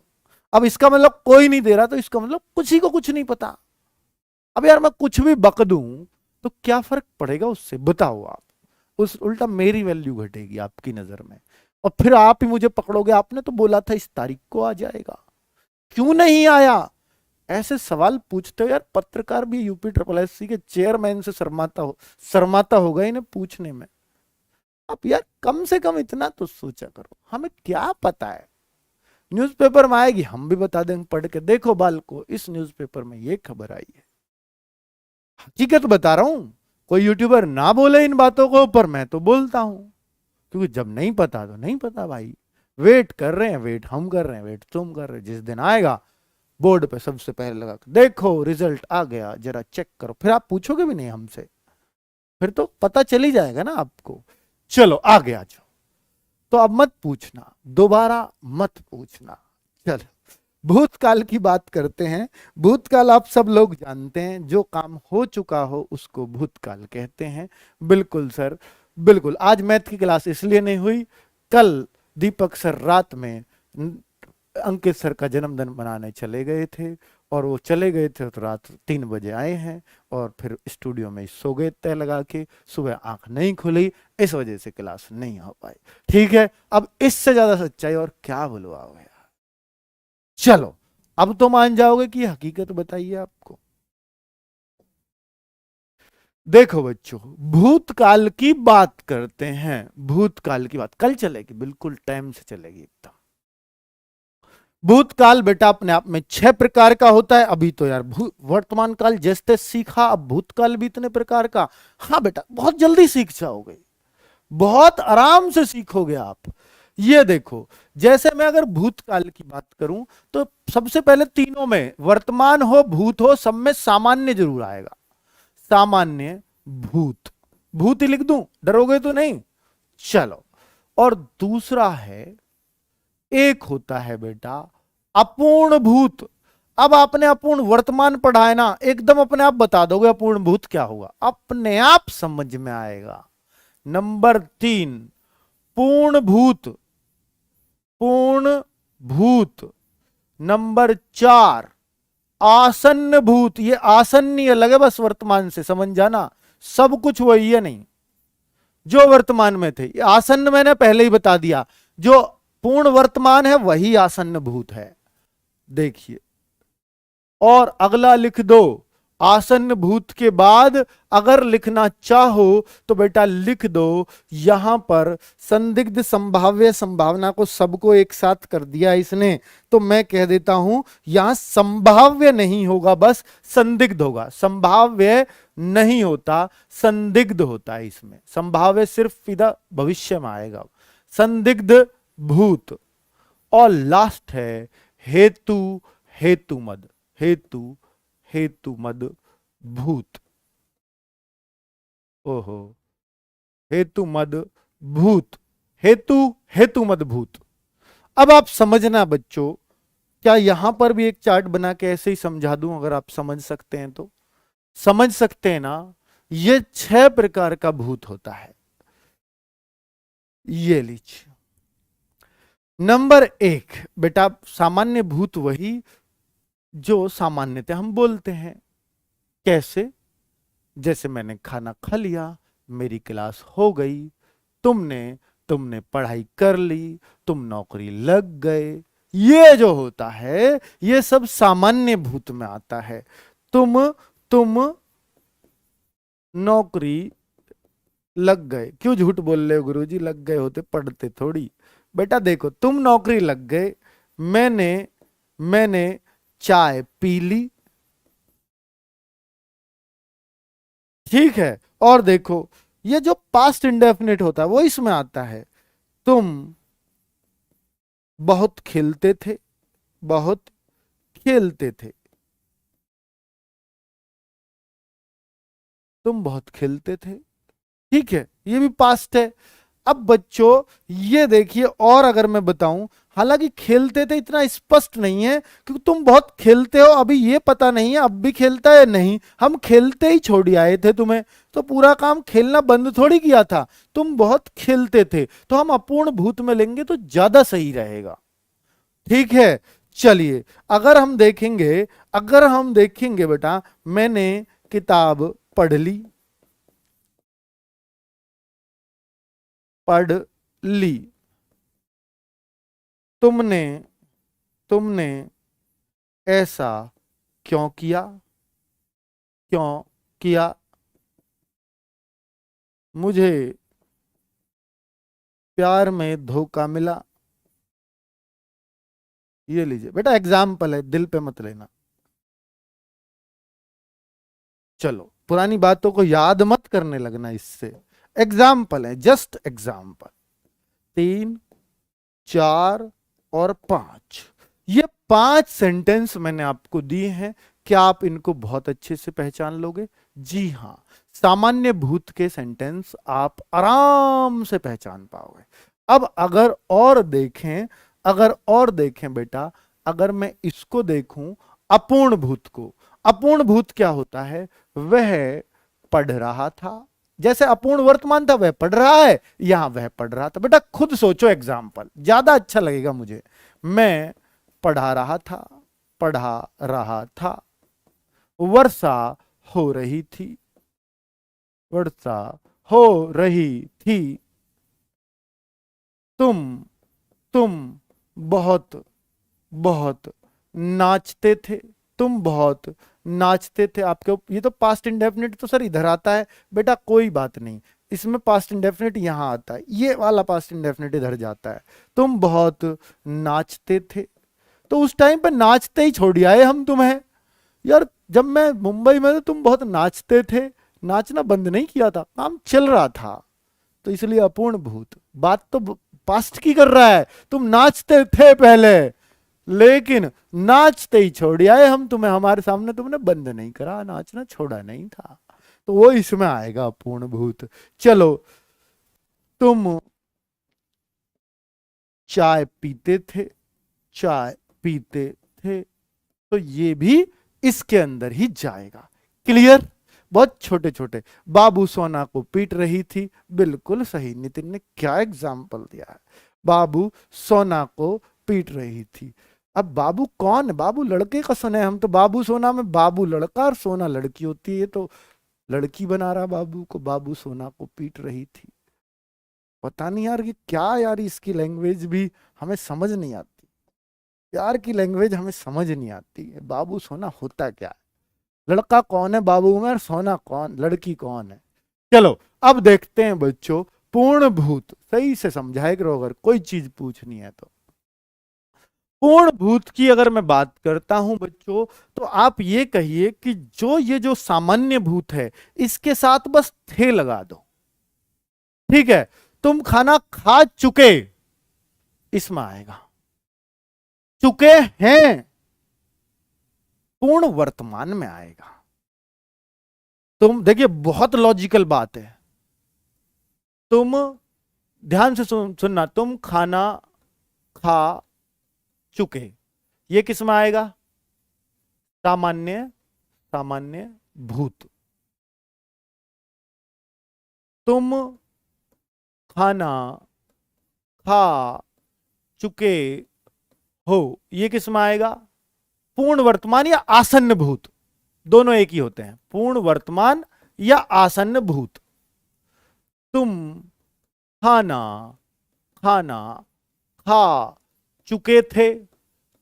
अब इसका मतलब कोई नहीं दे रहा तो इसका मतलब कुछ ही को कुछ नहीं पता। अब यार मैं कुछ भी बक दूं तो क्या फर्क पड़ेगा उससे, बताओ आप? उस उल्टा मेरी वैल्यू घटेगी आपकी नजर में, और फिर आप ही मुझे पकड़ोगे, आपने तो बोला था इस तारीख को आ जाएगा, क्यों नहीं आया? ऐसे सवाल पूछते हो यार। पत्रकार भी यूपी ट्रिपल एससी के चेयरमैन से शर्माता होगा इन्हें पूछने में। अब यार कम से कम इतना तो सोचा करो, हमें क्या पता है? न्यूज़पेपर में आएगी हम भी बता देंगे पढ़ के, देखो बालको इस न्यूज़पेपर में ये खबर आई है। हकीकत बता रहा हूं। कोई यूट्यूबर ना बोले इन बातों को, पर मैं तो बोलता हूं, क्योंकि जब नहीं पता तो नहीं पता भाई। वेट कर रहे हैं, वेट हम कर रहे हैं, वेट तुम कर रहे हैं। जिस दिन आएगा बोर्ड पे सबसे पहले लगा के देखो रिजल्ट आ गया, जरा चेक करो, फिर आप पूछोगे भी नहीं हमसे, फिर तो पता चल ही जाएगा ना आपको। चलो आगे आ जाओ। तो अब मत पूछना, दोबारा मत पूछना। चलो भूतकाल की बात करते हैं। भूतकाल आप सब लोग जानते हैं, जो काम हो चुका हो उसको भूतकाल कहते हैं। बिल्कुल सर, बिल्कुल। आज मैथ की क्लास इसलिए नहीं हुई, कल दीपक सर रात में अंकित सर का जन्मदिन मनाने चले गए थे, और वो चले गए थे तो रात 3 बजे आए हैं, और फिर स्टूडियो में सो गए तय लगा के, सुबह आंख नहीं खुली, इस वजह से क्लास नहीं हो पाई। ठीक है, अब इससे ज्यादा सच्चाई और क्या बुलवाओगे यार? चलो अब तो मान जाओगे कि हकीकत बताइए आपको। देखो बच्चों, भूतकाल की बात करते हैं। भूतकाल की बात कल चलेगी, बिल्कुल टाइम से चलेगी एकदम। भूतकाल बेटा अपने आप में 6 प्रकार का होता है। अभी तो यार वर्तमान काल जैसे सीखा, अब भूतकाल भी इतने प्रकार का। हाँ बेटा बहुत जल्दी सीख जाओगे, बहुत आराम से सीखोगे आप। ये देखो, जैसे मैं अगर भूतकाल की बात करूं तो सबसे पहले तीनों में, वर्तमान हो भूत हो, सब में सामान्य जरूर आएगा। सामान्य भूत, भूत ही लिख दूं, डरोगे तो नहीं? चलो, और दूसरा है, एक होता है बेटा अपूर्ण भूत। अब आपने अपूर्ण वर्तमान पढ़ा है ना, एकदम अपने आप बता दोगे अपूर्ण भूत क्या होगा, अपने आप समझ में आएगा। नंबर 3 पूर्ण भूत, पूर्ण भूत। नंबर 4 आसन्न भूत। ये आसन्न अलग है बस वर्तमान से, समझ जाना, सब कुछ वही है नहीं जो वर्तमान में थे। आसन्न मैंने पहले ही बता दिया, जो पूर्ण वर्तमान है वही आसन्न भूत है। देखिए, और अगला लिख दो, आसन्न भूत के बाद अगर लिखना चाहो तो बेटा लिख दो यहां पर संदिग्ध संभाव्य संभावना को सबको एक साथ कर दिया इसने, तो मैं कह देता हूं यहां संभाव्य नहीं होगा, बस संदिग्ध होगा। संभाव्य नहीं होता, संदिग्ध होता है इसमें। संभाव्य सिर्फ इधर भविष्य में आएगा। संदिग्ध भूत। और लास्ट है हेतु, हेतु मद, हेतु, हेतु मद भूत। ओहो, हेतु मद भूत, हेतु, हेतु मद भूत। अब आप समझना बच्चों, क्या यहां पर भी एक चार्ट बना के ऐसे ही समझा दूं? अगर आप समझ सकते हैं तो समझ सकते हैं ना। ये 6 प्रकार का भूत होता है। ये लीजिए, नंबर 1 बेटा सामान्य भूत वही जो सामान्यतः हम बोलते हैं। कैसे? जैसे मैंने खाना खा लिया, मेरी क्लास हो गई, तुमने तुमने पढ़ाई कर ली, तुम नौकरी लग गए। ये जो होता है ये सब सामान्य भूत में आता है। तुम नौकरी लग गए, क्यों झूठ बोल रहे हो गुरुजी? लग गए होते पढ़ते थोड़ी। बेटा देखो, तुम नौकरी लग गए, मैंने मैंने चाय पी ली। ठीक है, और देखो ये जो पास्ट इंडेफिनिट होता है वो इसमें आता है। तुम बहुत खेलते थे, बहुत खेलते थे, तुम बहुत खेलते थे। ठीक है, ये भी पास्ट है। अब बच्चों ये देखिए, और अगर मैं बताऊं, हालांकि खेलते थे इतना स्पष्ट नहीं है क्योंकि तुम बहुत खेलते हो, अभी ये पता नहीं है अब भी खेलता है नहीं, हम खेलते ही छोड़ आए थे तुम्हें, तो पूरा काम खेलना बंद थोड़ी किया था। तुम बहुत खेलते थे, तो हम अपूर्ण भूत में लेंगे तो ज्यादा सही रहेगा। ठीक है, चलिए अगर हम देखेंगे बेटा, मैंने किताब पढ़ ली, पढ़ ली। तुमने तुमने ऐसा क्यों किया, क्यों किया। मुझे प्यार में धोखा मिला। ये लीजिए बेटा एग्जाम्पल है, दिल पे मत लेना। चलो पुरानी बातों को याद मत करने लगना इससे, एग्जाम्पल है, जस्ट एग्जाम्पल। 3, 4 और 5, ये 5 सेंटेंस मैंने आपको दिए हैं। क्या आप इनको बहुत अच्छे से पहचान लोगे? जी हां, सामान्य भूत के सेंटेंस आप आराम से पहचान पाओगे। अब अगर और देखें बेटा, अगर मैं इसको देखूं, अपूर्ण भूत को, अपूर्ण भूत क्या होता है? वह पढ़ रहा था, जैसे अपूर्ण वर्तमान था वह पढ़ रहा है, यहां वह पढ़ रहा था। बेटा खुद सोचो, एग्जाम्पल ज्यादा अच्छा लगेगा मुझे। मैं पढ़ा रहा था, पढ़ा रहा था, वर्षा हो रही थी, वर्षा हो रही थी। तुम तुम बहुत बहुत नाचते थे, तुम बहुत नाचते थे। ये तो पास्ट इंडेफिनिट तो सर इधर आता है बेटा, कोई बात नहीं, इसमें पास्ट इंडेफिनिट यहां आता है, ये वाला पास्ट इंडेफिनिट इधर जाता है। तुम बहुत नाचते थे, तो उस टाइम पे नाचते ही छोड़ आए हम तुम्हें। यार जब मैं मुंबई में था तुम बहुत नाचते थे, नाचना बंद नहीं किया था, काम चल रहा था, तो इसलिए अपूर्ण भूत। बात तो पास्ट की कर रहा है, तुम नाचते थे पहले, लेकिन नाचते ही छोड़ आए हम तुम्हें, हमारे सामने तुमने बंद नहीं करा, नाचना छोड़ा नहीं था, तो वो इसमें आएगा अपूर्ण भूत। चलो, तुम चाय पीते थे, चाय पीते थे, तो ये भी इसके अंदर ही जाएगा। क्लियर? बहुत छोटे छोटे। बाबू सोना को पीट रही थी, बिल्कुल सही, नितिन ने क्या एग्जाम्पल दिया है, बाबू सोना को पीट रही थी। अब बाबू कौन है? बाबू लड़के का सुने हम तो, बाबू सोना में बाबू लड़का और सोना लड़की होती है, तो लड़की बना रहा बाबू को, बाबू सोना को पीट रही थी। पता नहीं यार कि क्या, यार इसकी लैंग्वेज भी हमें समझ नहीं आती, प्यार की लैंग्वेज हमें समझ नहीं आती है। बाबू सोना होता क्या है? लड़का कौन है बाबू में, और सोना कौन, लड़की कौन है? चलो अब देखते हैं बच्चों, पूर्ण भूत सही से समझाए करो अगर कोई चीज पूछनी है तो। पूर्ण भूत की अगर मैं बात करता हूं बच्चों, तो आप ये कहिए कि ये जो सामान्य भूत है इसके साथ बस थे लगा दो। ठीक है, तुम खाना खा चुके, इसमें आएगा। चुके हैं, पूर्ण वर्तमान में आएगा। तुम देखिए बहुत लॉजिकल बात है, तुम ध्यान से सुनना, तुम खाना खा चुके, ये किस में आएगा? सामान्य, सामान्य भूत। तुम खाना खा चुके हो, ये किस में आएगा? पूर्ण वर्तमान या आसन्न भूत, दोनों एक ही होते हैं, पूर्ण वर्तमान या आसन्न भूत। तुम खाना खाना खा चुके थे,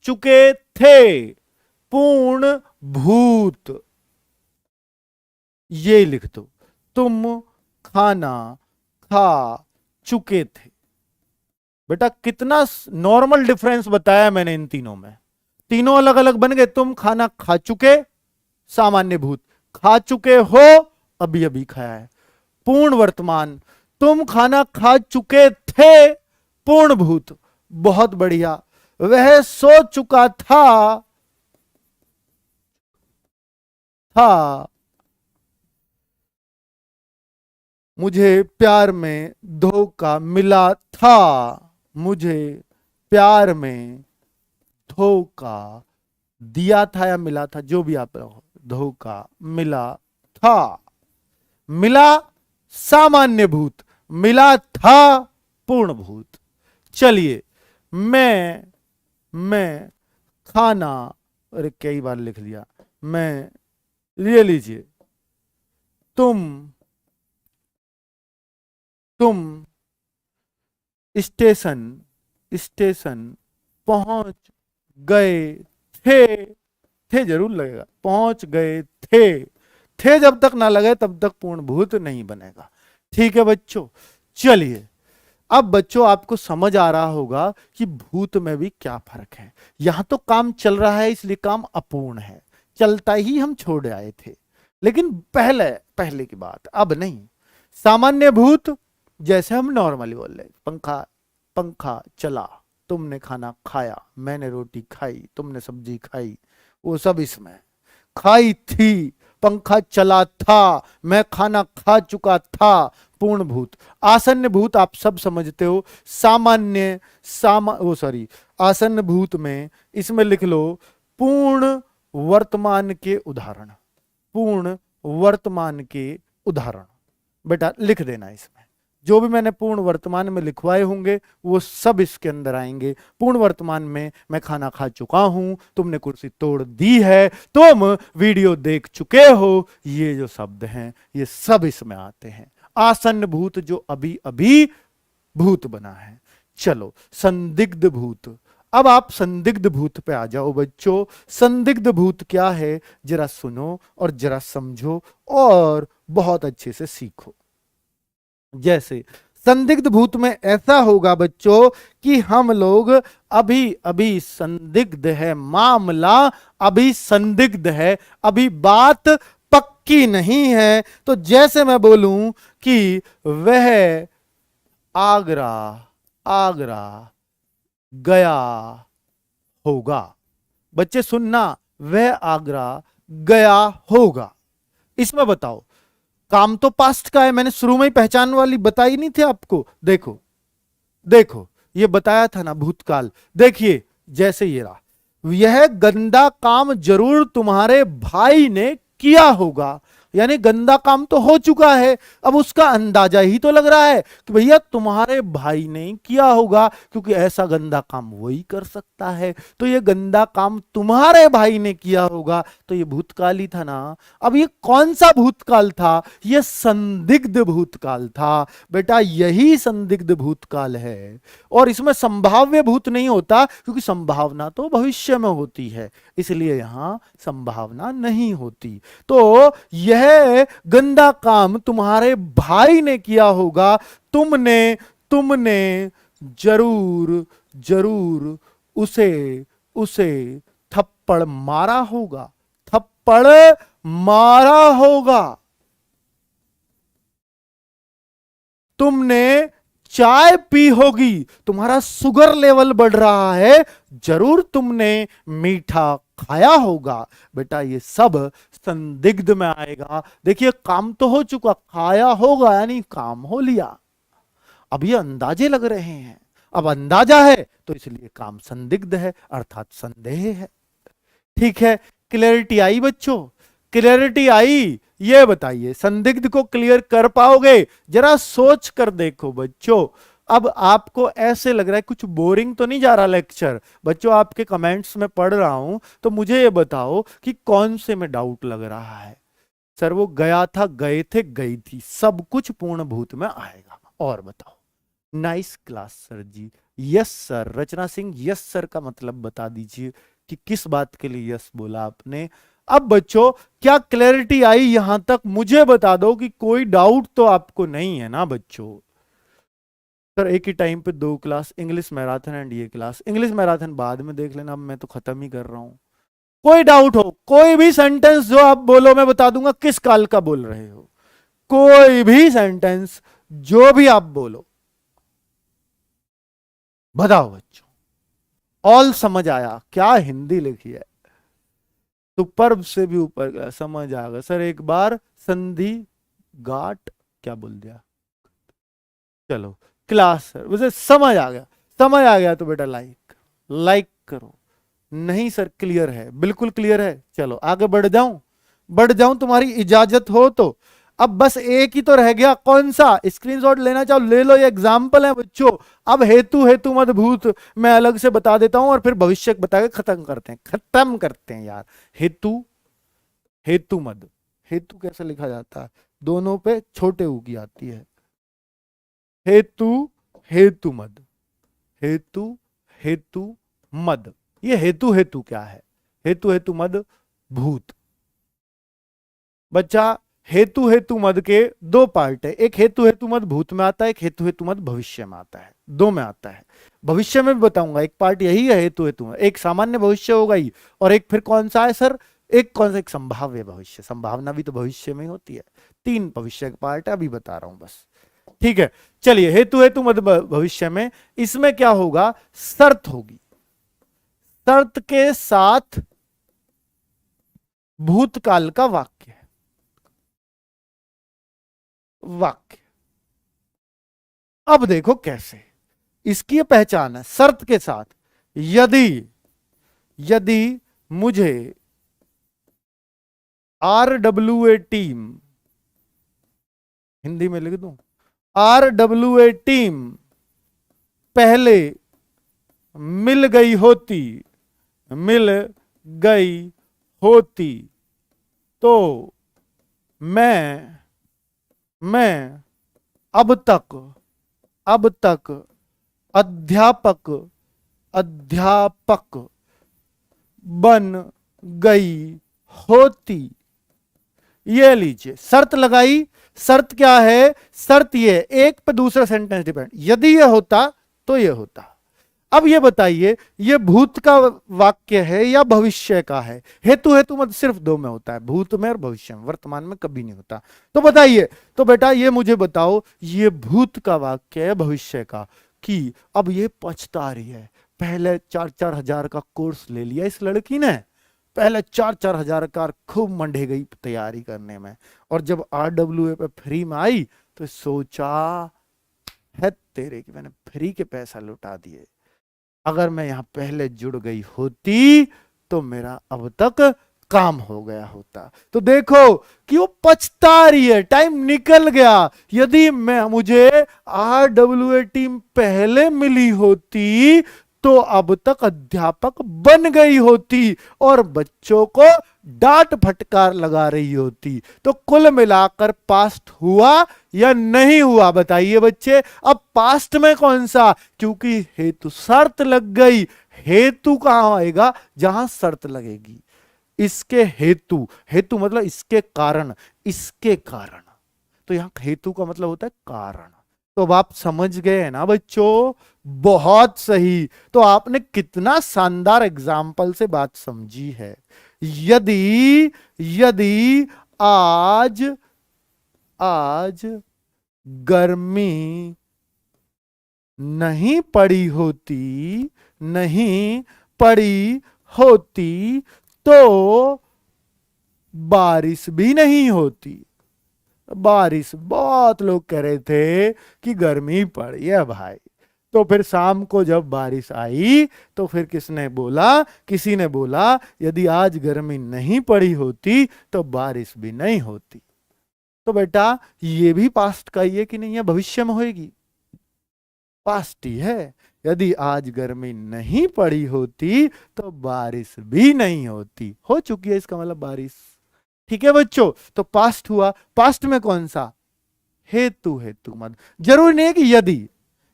चुके थे, पूर्ण भूत, ये लिख दो। तुम खाना खा चुके थे। बेटा कितना नॉर्मल डिफरेंस बताया मैंने इन तीनों में, तीनों अलग अलग बन गए। तुम खाना खा चुके, सामान्य भूत, खा चुके हो, अभी अभी खाया है, पूर्ण वर्तमान। तुम खाना खा चुके थे, पूर्ण भूत, बहुत बढ़िया। वह सो चुका था मुझे प्यार में धोखा मिला था, मुझे प्यार में धोखा दिया था या मिला था, जो भी आप रहो, धोखा मिला था। मिला सामान्य भूत, मिला था पूर्ण भूत। चलिए, मैं खाना, अरे कई बार लिख लिया, मैं, ये लीजिए, तुम तुम स्टेशन स्टेशन पहुंच गए थे, थे जरूर लगेगा, पहुंच गए थे जब तक ना लगे तब तक पूर्ण भूत नहीं बनेगा। ठीक है बच्चों, चलिए, अब बच्चों आपको समझ आ रहा होगा कि भूत में भी क्या फर्क है। यहां तो काम चल रहा है इसलिए काम अपूर्ण है, चलता ही हम छोड़ आए थे, लेकिन पहले पहले की बात, अब नहीं। सामान्य भूत जैसे हम नॉर्मली बोल रहे, पंखा पंखा चला, तुमने खाना खाया, मैंने रोटी खाई, तुमने सब्जी खाई, वो सब इसमें। खाई थी, पंखा चला था, मैं खाना खा चुका था, पूर्ण भूत। आसन्न भूत आप सब समझते हो, सामान्य वो सॉरी, आसन्न भूत में इसमें लिख लो पूर्ण वर्तमान के उदाहरण, पूर्ण वर्तमान के उदाहरण, बेटा लिख देना इसमें। जो भी मैंने पूर्ण वर्तमान में लिखवाए होंगे वो सब इसके अंदर आएंगे। पूर्ण वर्तमान में मैं खाना खा चुका हूं, तुमने कुर्सी तोड़ दी है, तुम वीडियो देख चुके हो, ये जो शब्द हैं ये सब इसमें आते हैं। आसन्न भूत जो अभी अभी भूत बना है। चलो, संदिग्ध भूत, अब आप संदिग्ध भूत पे आ जाओ बच्चों। संदिग्ध भूत क्या है जरा सुनो और जरा समझो और बहुत अच्छे से सीखो। जैसे संदिग्ध भूत में ऐसा होगा बच्चों कि हम लोग अभी अभी संदिग्ध है, मामला अभी संदिग्ध है, अभी बात पक्की नहीं है। तो जैसे मैं बोलूं कि वह आगरा आगरा गया होगा, बच्चे सुनना, वह आगरा गया होगा, इसमें बताओ काम तो पास्ट का है, मैंने शुरू में ही पहचान वाली बताई नहीं थी आपको। देखो देखो, ये बताया था ना भूतकाल। देखिए जैसे ये रहा, यह गंदा काम जरूर तुम्हारे भाई ने किया होगा, यानी गंदा काम तो हो चुका है, अब उसका अंदाजा ही तो लग रहा है कि भैया तुम्हारे भाई ने किया होगा, क्योंकि ऐसा गंदा काम वही कर सकता है, तो ये गंदा काम तुम्हारे भाई ने किया होगा, तो ये भूतकाल ही था ना। अब ये कौन सा भूतकाल था? ये संदिग्ध भूतकाल था बेटा, यही संदिग्ध भूतकाल है। और इसमें संभाव्य भूत नहीं होता, क्योंकि संभावना तो भविष्य में होती है, इसलिए यहां संभावना नहीं होती। तो यह गंदा काम तुम्हारे भाई ने किया होगा, तुमने तुमने जरूर जरूर उसे उसे थप्पड़ मारा होगा, थप्पड़ मारा होगा। तुमने चाय पी होगी, तुम्हारा शुगर लेवल बढ़ रहा है, जरूर तुमने मीठा खाया होगा। बेटा ये सब संदिग्ध में आएगा। देखिए काम तो हो चुका, खाया होगा यानी काम हो लिया, अब ये अंदाजे लग रहे हैं, अब अंदाजा है तो इसलिए काम संदिग्ध है, अर्थात संदेह है। ठीक है, क्लियरिटी आई बच्चों? क्लियरिटी आई? ये बताइए संदिग्ध को क्लियर कर पाओगे? जरा सोच कर देखो बच्चों। अब आपको ऐसे लग रहा है कुछ बोरिंग तो नहीं जा रहा लेक्चर? बच्चों आपके कमेंट्स में पढ़ रहा हूं, तो मुझे ये बताओ कि कौन से में डाउट लग रहा है। सर वो गया था, गए थे, गई थी, सब कुछ पूर्ण भूत में आएगा। और बताओ। Nice class sir ji. Yes sir. Rachna Singh yes sir का मतलब बता दीजिए कि किस बात के लिए यस बोला आपने। अब बच्चों क्या क्लैरिटी आई यहां तक? मुझे बता दो कि कोई डाउट तो आपको नहीं है ना बच्चों? सर एक ही टाइम पे दो क्लास, इंग्लिश मैराथन एंड ये क्लास। इंग्लिश मैराथन बाद में देख लेना, अब मैं तो खत्म ही कर रहा हूं। कोई डाउट हो, कोई भी सेंटेंस जो आप बोलो मैं बता दूंगा किस काल का बोल रहे हो। कोई भी सेंटेंस जो भी आप बोलो बताओ बच्चों। ऑल समझ आया? क्या हिंदी लिखी है, सुपर्ब से भी ऊपर गया, समझ आ गया सर। एक बार संधि गाट क्या बोल दिया, चलो क्लास सर मुझे समझ आ गया। समझ आ गया तो बेटा लाइक लाइक करो। नहीं सर क्लियर है, बिल्कुल क्लियर है। चलो आगे बढ़ जाऊं, बढ़ जाऊं तुम्हारी इजाजत हो तो। अब बस एक ही तो रह गया, कौन सा? स्क्रीनशॉट लेना चाहो ले लो, ये एग्जाम्पल है बच्चों। अब हेतु हेतु मद भूत मैं अलग से बता देता हूं और फिर भविष्य बता के खत्म करते हैं, खत्म करते हैं यार। हेतु हेतु मद, हेतु कैसे लिखा जाता है? दोनों पे छोटे ऊ की आती है। हेतु हेतु मद, हेतु हेतु मद। ये हेतु हेतु क्या है? हेतु हेतु मद भूत। बच्चा हेतु हेतु मद के दो पार्ट है, एक हेतु हेतु मद भूत में आता है, एक हेतु हेतु मद भविष्य में आता है, दो में आता है। भविष्य में भी बताऊंगा, एक पार्ट यही है हेतु हेतु में, एक सामान्य भविष्य होगा ही, और एक फिर कौन सा है सर? एक कौन सा? एक संभाव्य भविष्य। संभावना भी तो भविष्य में ही होती है। तीन भविष्य के पार्ट है, अभी बता रहा हूं बस। ठीक है चलिए, हेतु हेतु मद भविष्य में इसमें क्या होगा? शर्त होगी, शर्त के साथ भूतकाल का वाक्य है। वाक्य अब देखो कैसे, इसकी ये पहचान है, शर्त के साथ। यदि यदि मुझे RWA टीम, हिंदी में लिख दूं, RWA टीम पहले मिल गई होती, मिल गई होती तो मैं अब तक अध्यापक बन गई होती। ये लीजिए, शर्त लगाई। शर्त क्या है? शर्त ये, एक पे दूसरा सेंटेंस डिपेंड। यदि ये होता तो ये होता। अब ये बताइए, ये भूत का वाक्य है या भविष्य का है? हेतु हेतु मत सिर्फ दो में होता है, भूत में और भविष्य में, वर्तमान में कभी नहीं होता। तो बताइए, तो बेटा ये मुझे बताओ, ये भूत का वाक्य है भविष्य का? कि अब ये पछता रही है, पहले 4-4 हजार का कोर्स ले लिया इस लड़की ने, पहले 4-4 हजार का, खूब मंडे गई तैयारी करने में, और जब RWA पे फ्री में आई तो सोचा है तेरे कि मैंने फ्री के पैसा लुटा दिए, अगर मैं यहां पहले जुड़ गई होती तो मेरा अब तक काम हो गया होता। तो देखो कि वो पछता रही है, टाइम निकल गया। यदि मुझे RWA टीम पहले मिली होती तो अब तक अध्यापक बन गई होती और बच्चों को डांट फटकार लगा रही होती। तो कुल मिलाकर पास्ट हुआ या नहीं हुआ? बताइए बच्चे। अब पास्ट में कौन सा? क्योंकि हेतु शर्त लग गई। हेतु कहां आएगा? जहां शर्त लगेगी। इसके हेतु, हेतु मतलब इसके कारण, इसके कारण। तो यहां हेतु का मतलब होता है कारण। तो अब आप समझ गए हैं ना बच्चों? बहुत सही। तो आपने कितना शानदार एग्जाम्पल से बात समझी है। यदि यदि आज गर्मी नहीं पड़ी होती तो बारिश भी नहीं होती। बारिश, बहुत लोग कह रहे थे कि गर्मी पड़ी है भाई, तो फिर शाम को जब बारिश आई तो फिर किसने बोला? किसी ने बोला यदि आज गर्मी नहीं पड़ी होती तो बारिश भी नहीं होती। तो बेटा ये भी पास्ट का ही है कि नहीं है? भविष्य में होएगी, पास्ट ही है। यदि आज गर्मी नहीं पड़ी होती तो बारिश भी नहीं होती। हो चुकी है, इसका मतलब बारिश। ठीक है बच्चों, तो पास्ट हुआ। पास्ट में कौन सा? हेतु हेतु मत। जरूरी नहीं है कि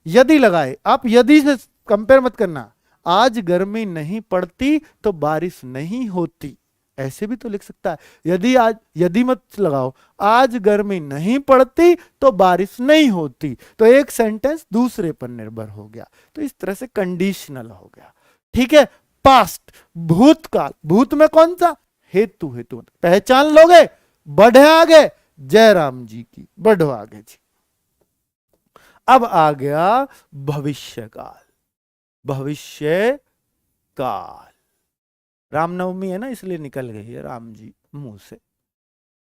यदि लगाए, आप यदि से कंपेयर मत करना। आज गर्मी नहीं पड़ती तो बारिश नहीं होती, ऐसे भी तो लिख सकता है, यदि मत लगाओ, आज गर्मी नहीं पड़ती तो बारिश नहीं होती, तो एक सेंटेंस दूसरे पर निर्भर हो गया, तो इस तरह से कंडीशनल हो गया। ठीक है। पास्ट, भूतकाल, भूत में कौन सा, हेतु, हेतु पहचान लोगे, बढ़े आगे, जयराम जी की, बढ़ो आगे जी। अब आ गया भविष्य काल, भविष्य काल, रामनवमी है ना इसलिए निकल गई है राम जी मुंह से।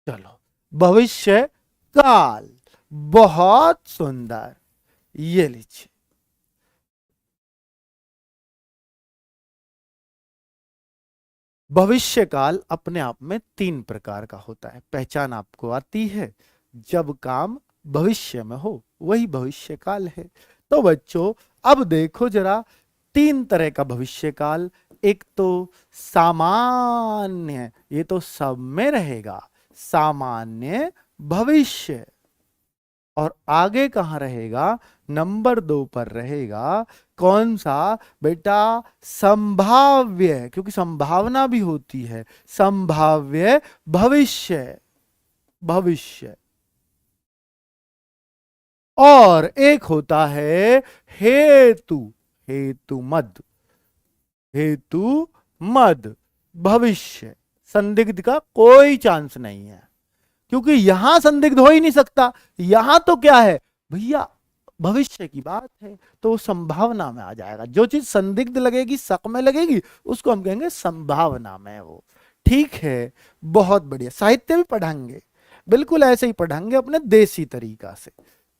चलो, भविष्य काल, बहुत सुंदर, ये लीजिए। भविष्य काल अपने आप में 3 प्रकार का होता है, पहचान आपको आती है, जब काम भविष्य में हो वही भविष्य काल है। तो बच्चों अब देखो जरा, 3 तरह का भविष्य काल, एक तो सामान्य, ये तो सब में रहेगा, सामान्य भविष्य, और आगे कहां रहेगा, नंबर 2 पर रहेगा, कौन सा बेटा, संभाव्य, क्योंकि संभावना भी होती है, संभाव्य भविष्य, भविष्य। और एक होता है हेतु, हेतु मद, हेतु मद भविष्य, संदिग्ध का कोई चांस नहीं है, क्योंकि यहां संदिग्ध हो ही नहीं सकता, यहां तो क्या है भैया, भविष्य की बात है, तो वो संभावना में आ जाएगा, जो चीज संदिग्ध लगेगी, शक में लगेगी, उसको हम कहेंगे संभावना में वो। ठीक है, बहुत बढ़िया, साहित्य भी पढ़ाएंगे, बिल्कुल ऐसे ही पढ़ाएंगे अपने देसी तरीका से।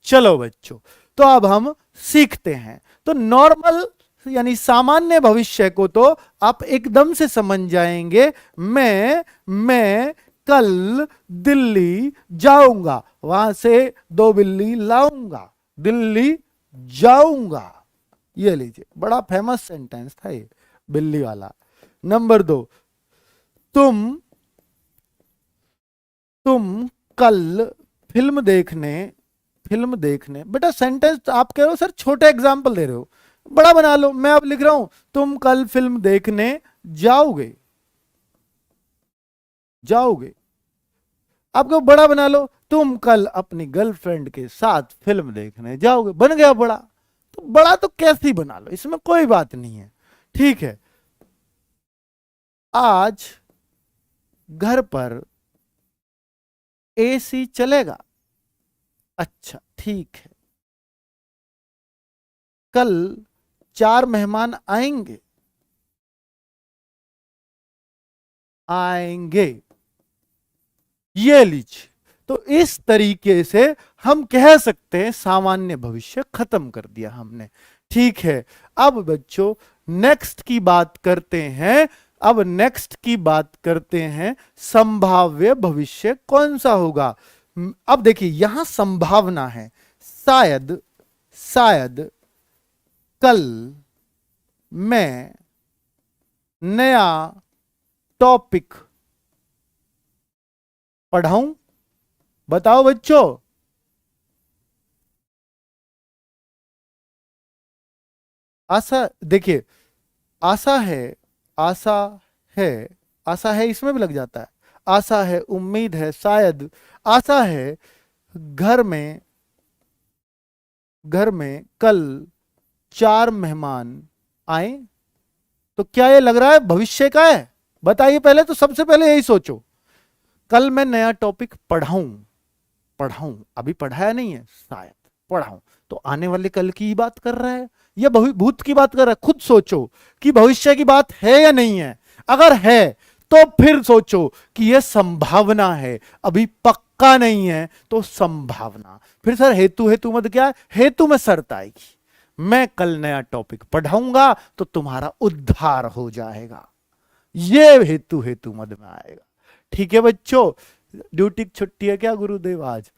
चलो बच्चों, तो अब हम सीखते हैं, तो नॉर्मल यानी सामान्य भविष्य को तो आप एकदम से समझ जाएंगे, मैं कल दिल्ली जाऊंगा, वहां से 2 बिल्ली लाऊंगा, दिल्ली जाऊंगा, ये लीजिए, बड़ा फेमस सेंटेंस था ये बिल्ली वाला। नंबर 2, तुम तुम कल फिल्म देखने, फिल्म देखने, बेटा सेंटेंस आप कह रहे हो सर छोटे एग्जाम्पल दे रहे हो, बड़ा बना लो, मैं अब लिख रहा हूं, तुम कल फिल्म देखने जाओगे, जाओगे, आपको बड़ा बना लो, तुम कल अपनी गर्लफ्रेंड के साथ फिल्म देखने जाओगे, बन गया बड़ा, तो बड़ा तो कैसे ही बना लो, इसमें कोई बात नहीं है। ठीक है, आज घर पर एसी चलेगा, अच्छा ठीक है, कल 4 मेहमान आएंगे, आएंगे, ये लीजिए। तो इस तरीके से हम कह सकते हैं सामान्य भविष्य खत्म कर दिया हमने। ठीक है, अब बच्चों नेक्स्ट की बात करते हैं, अब नेक्स्ट की बात करते हैं, संभाव्य भविष्य कौन सा होगा। अब देखिए यहां संभावना है, शायद, शायद कल मैं नया टॉपिक पढ़ाऊं, बताओ बच्चों, आशा, देखिए आशा है, आशा है, आशा है इसमें भी लग जाता है, आशा है, उम्मीद है, शायद, आशा है घर में, घर में कल 4 मेहमान आए, तो क्या ये लग रहा है भविष्य का है, बताइए पहले, तो सबसे पहले यही सोचो, कल मैं नया टॉपिक पढ़ाऊं, पढ़ाऊं, अभी पढ़ाया नहीं है, शायद पढ़ाऊं, तो आने वाले कल की ही बात कर रहा है या भूत की बात कर रहा है, खुद सोचो कि भविष्य की बात है या नहीं है, अगर है तो फिर सोचो कि यह संभावना है, अभी पक्का नहीं है, तो संभावना, फिर सर हेतु, हेतु मत क्या है, हेतु में शर्त आएगी, मैं कल नया टॉपिक पढ़ाऊंगा तो तुम्हारा उद्धार हो जाएगा, ये हेतु, हेतु मद में आएगा। ठीक है बच्चों, ड्यूटी की छुट्टी है क्या गुरुदेव आज,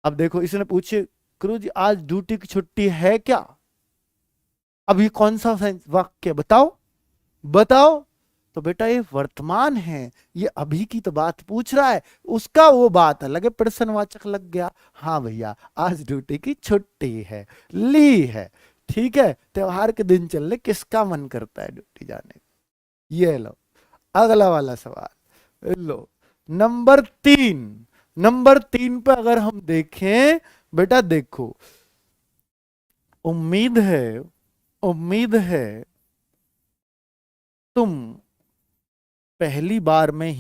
अब देखो इसने पूछे गुरु जी आज ड्यूटी की छुट्टी है क्या, अभी कौन सा वाक्य बताओ, बताओ, तो बेटा ये वर्तमान है, ये अभी की तो बात पूछ रहा है, उसका वो बात अलग है, प्रश्नवाचक लग गया, हाँ भैया आज ड्यूटी की छुट्टी है, ली है। ठीक है, त्योहार के दिन चलने किसका मन करता है ड्यूटी जाने, ये लो। अगला वाला सवाल लो। नंबर 3 पे अगर हम देखें बेटा, देखो, उम्मीद है तुम पहली बार में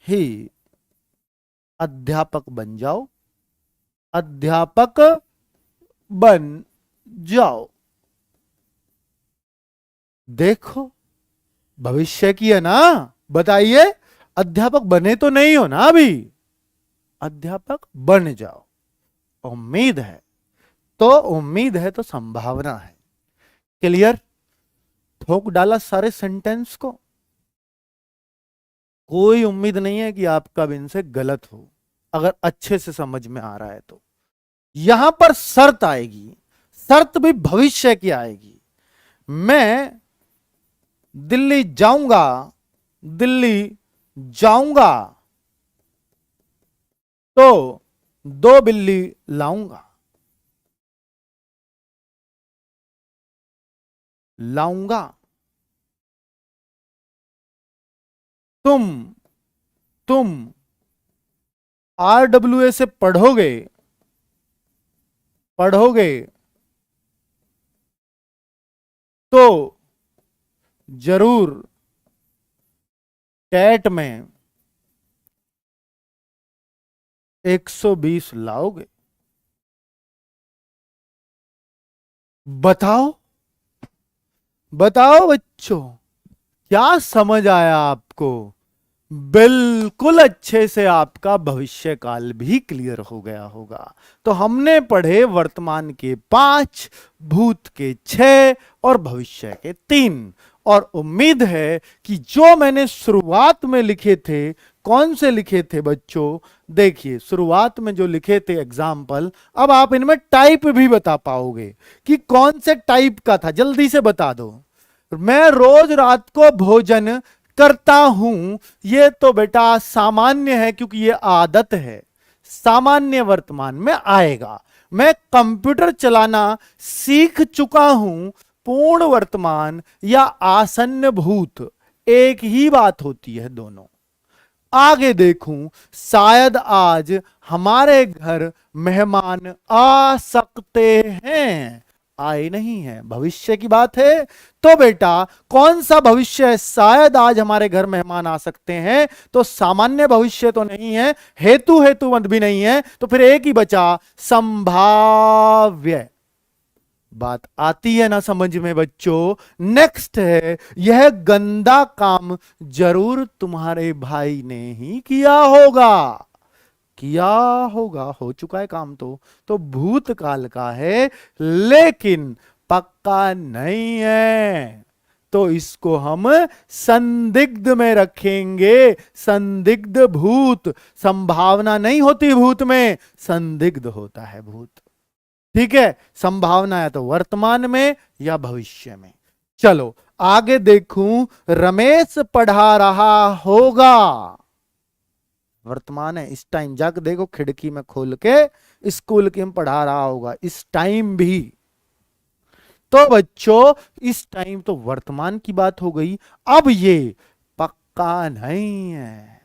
ही अध्यापक बन जाओ, अध्यापक बन जाओ। देखो, भविष्य की है ना, बताइए, अध्यापक बने तो नहीं हो ना अभी, अध्यापक बन जाओ। उम्मीद है तो संभावना है। क्लियर? ठोक डाला सारे सेंटेंस को। कोई उम्मीद नहीं है कि आपका अब इनसे गलत हो, अगर अच्छे से समझ में आ रहा है तो। यहां पर शर्त आएगी, शर्त भी भविष्य की आएगी। मैं दिल्ली जाऊंगा, दिल्ली जाऊंगा तो 2 बिल्ली लाऊंगा, लाऊंगा। तुम RWA से पढ़ोगे तो जरूर टेट में 120 लाओगे। बताओ बताओ बच्चों, क्या समझ आया आपको? बिल्कुल अच्छे से आपका भविष्य काल भी क्लियर हो गया होगा। तो हमने पढ़े वर्तमान के 5, भूत के 6 और भविष्य के 3। और उम्मीद है कि जो मैंने शुरुआत में लिखे थे, कौन से लिखे थे बच्चों? देखिए, शुरुआत में जो लिखे थे एग्जाम्पल, अब आप इनमें टाइप भी बता पाओगे कि कौन से टाइप का था। जल्दी से बता दो। मैं रोज रात को भोजन करता हूं, ये तो बेटा सामान्य है क्योंकि ये आदत है, सामान्य वर्तमान में आएगा। मैं कंप्यूटर चलाना सीख चुका हूं, पूर्ण वर्तमान या आसन्न भूत, एक ही बात होती है दोनों। आगे देखूं, शायद आज हमारे घर मेहमान आ सकते हैं, आए नहीं है, भविष्य की बात है। तो बेटा कौन सा भविष्य है? शायद आज हमारे घर मेहमान आ सकते हैं, तो सामान्य भविष्य तो नहीं है, हेतुमत भी नहीं है, तो फिर एक ही बचा, संभाव्य। बात आती है ना समझ में बच्चों? नेक्स्ट है, यह गंदा काम जरूर तुम्हारे भाई ने ही किया होगा, किया होगा, हो चुका है काम तो भूतकाल का है, लेकिन पक्का नहीं है, तो इसको हम संदिग्ध में रखेंगे। संदिग्ध भूत, संभावना नहीं होती भूत में, संदिग्ध होता है भूत। ठीक है, संभावना है तो वर्तमान में या भविष्य में। चलो आगे देखूं, रमेश पढ़ा रहा होगा, वर्तमान है, इस टाइम जाकर देखो खिड़की में खोल के, स्कूल के में पढ़ा रहा होगा, इस टाइम भी। तो बच्चों इस टाइम तो वर्तमान की बात हो गई। अब ये पक्का नहीं है,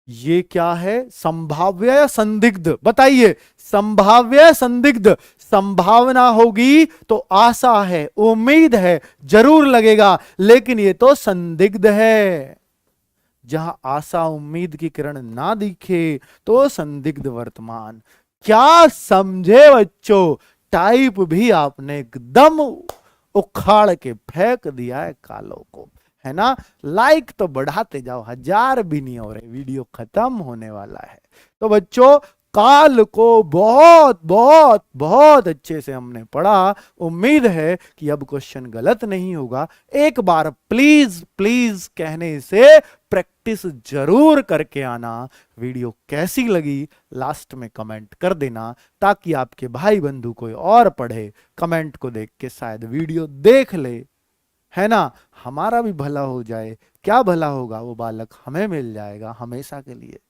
ये क्या है? संभाव्य या संदिग्ध? बताइए, संभाव्य या संदिग्ध? संभावना होगी तो आशा है, उम्मीद है, जरूर लगेगा, लेकिन ये तो संदिग्ध है। जहां आशा उम्मीद की किरण ना दिखे तो संदिग्ध वर्तमान। क्या समझे बच्चों? टाइप भी आपने एकदम उखाड़ के फेंक दिया है कालों को, है ना? लाइक तो बढ़ाते जाओ, 1000 भी नहीं हो रहे, वीडियो खत्म होने वाला है। तो बच्चों काल को बहुत बहुत बहुत अच्छे से हमने पढ़ा। उम्मीद है कि अब क्वेश्चन गलत नहीं होगा। एक बार प्लीज प्लीज कहने से प्रैक्टिस जरूर करके आना। वीडियो कैसी लगी लास्ट में कमेंट कर देना, ताकि आपके भाई बंधु कोई और पढ़े, कमेंट को देख के शायद वीडियो देख ले, है ना? हमारा भी भला हो जाए। क्या भला होगा? वो बालक हमें मिल जाएगा हमेशा के लिए।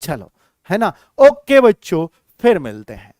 चलो, है ना? ओके बच्चों, फिर मिलते हैं।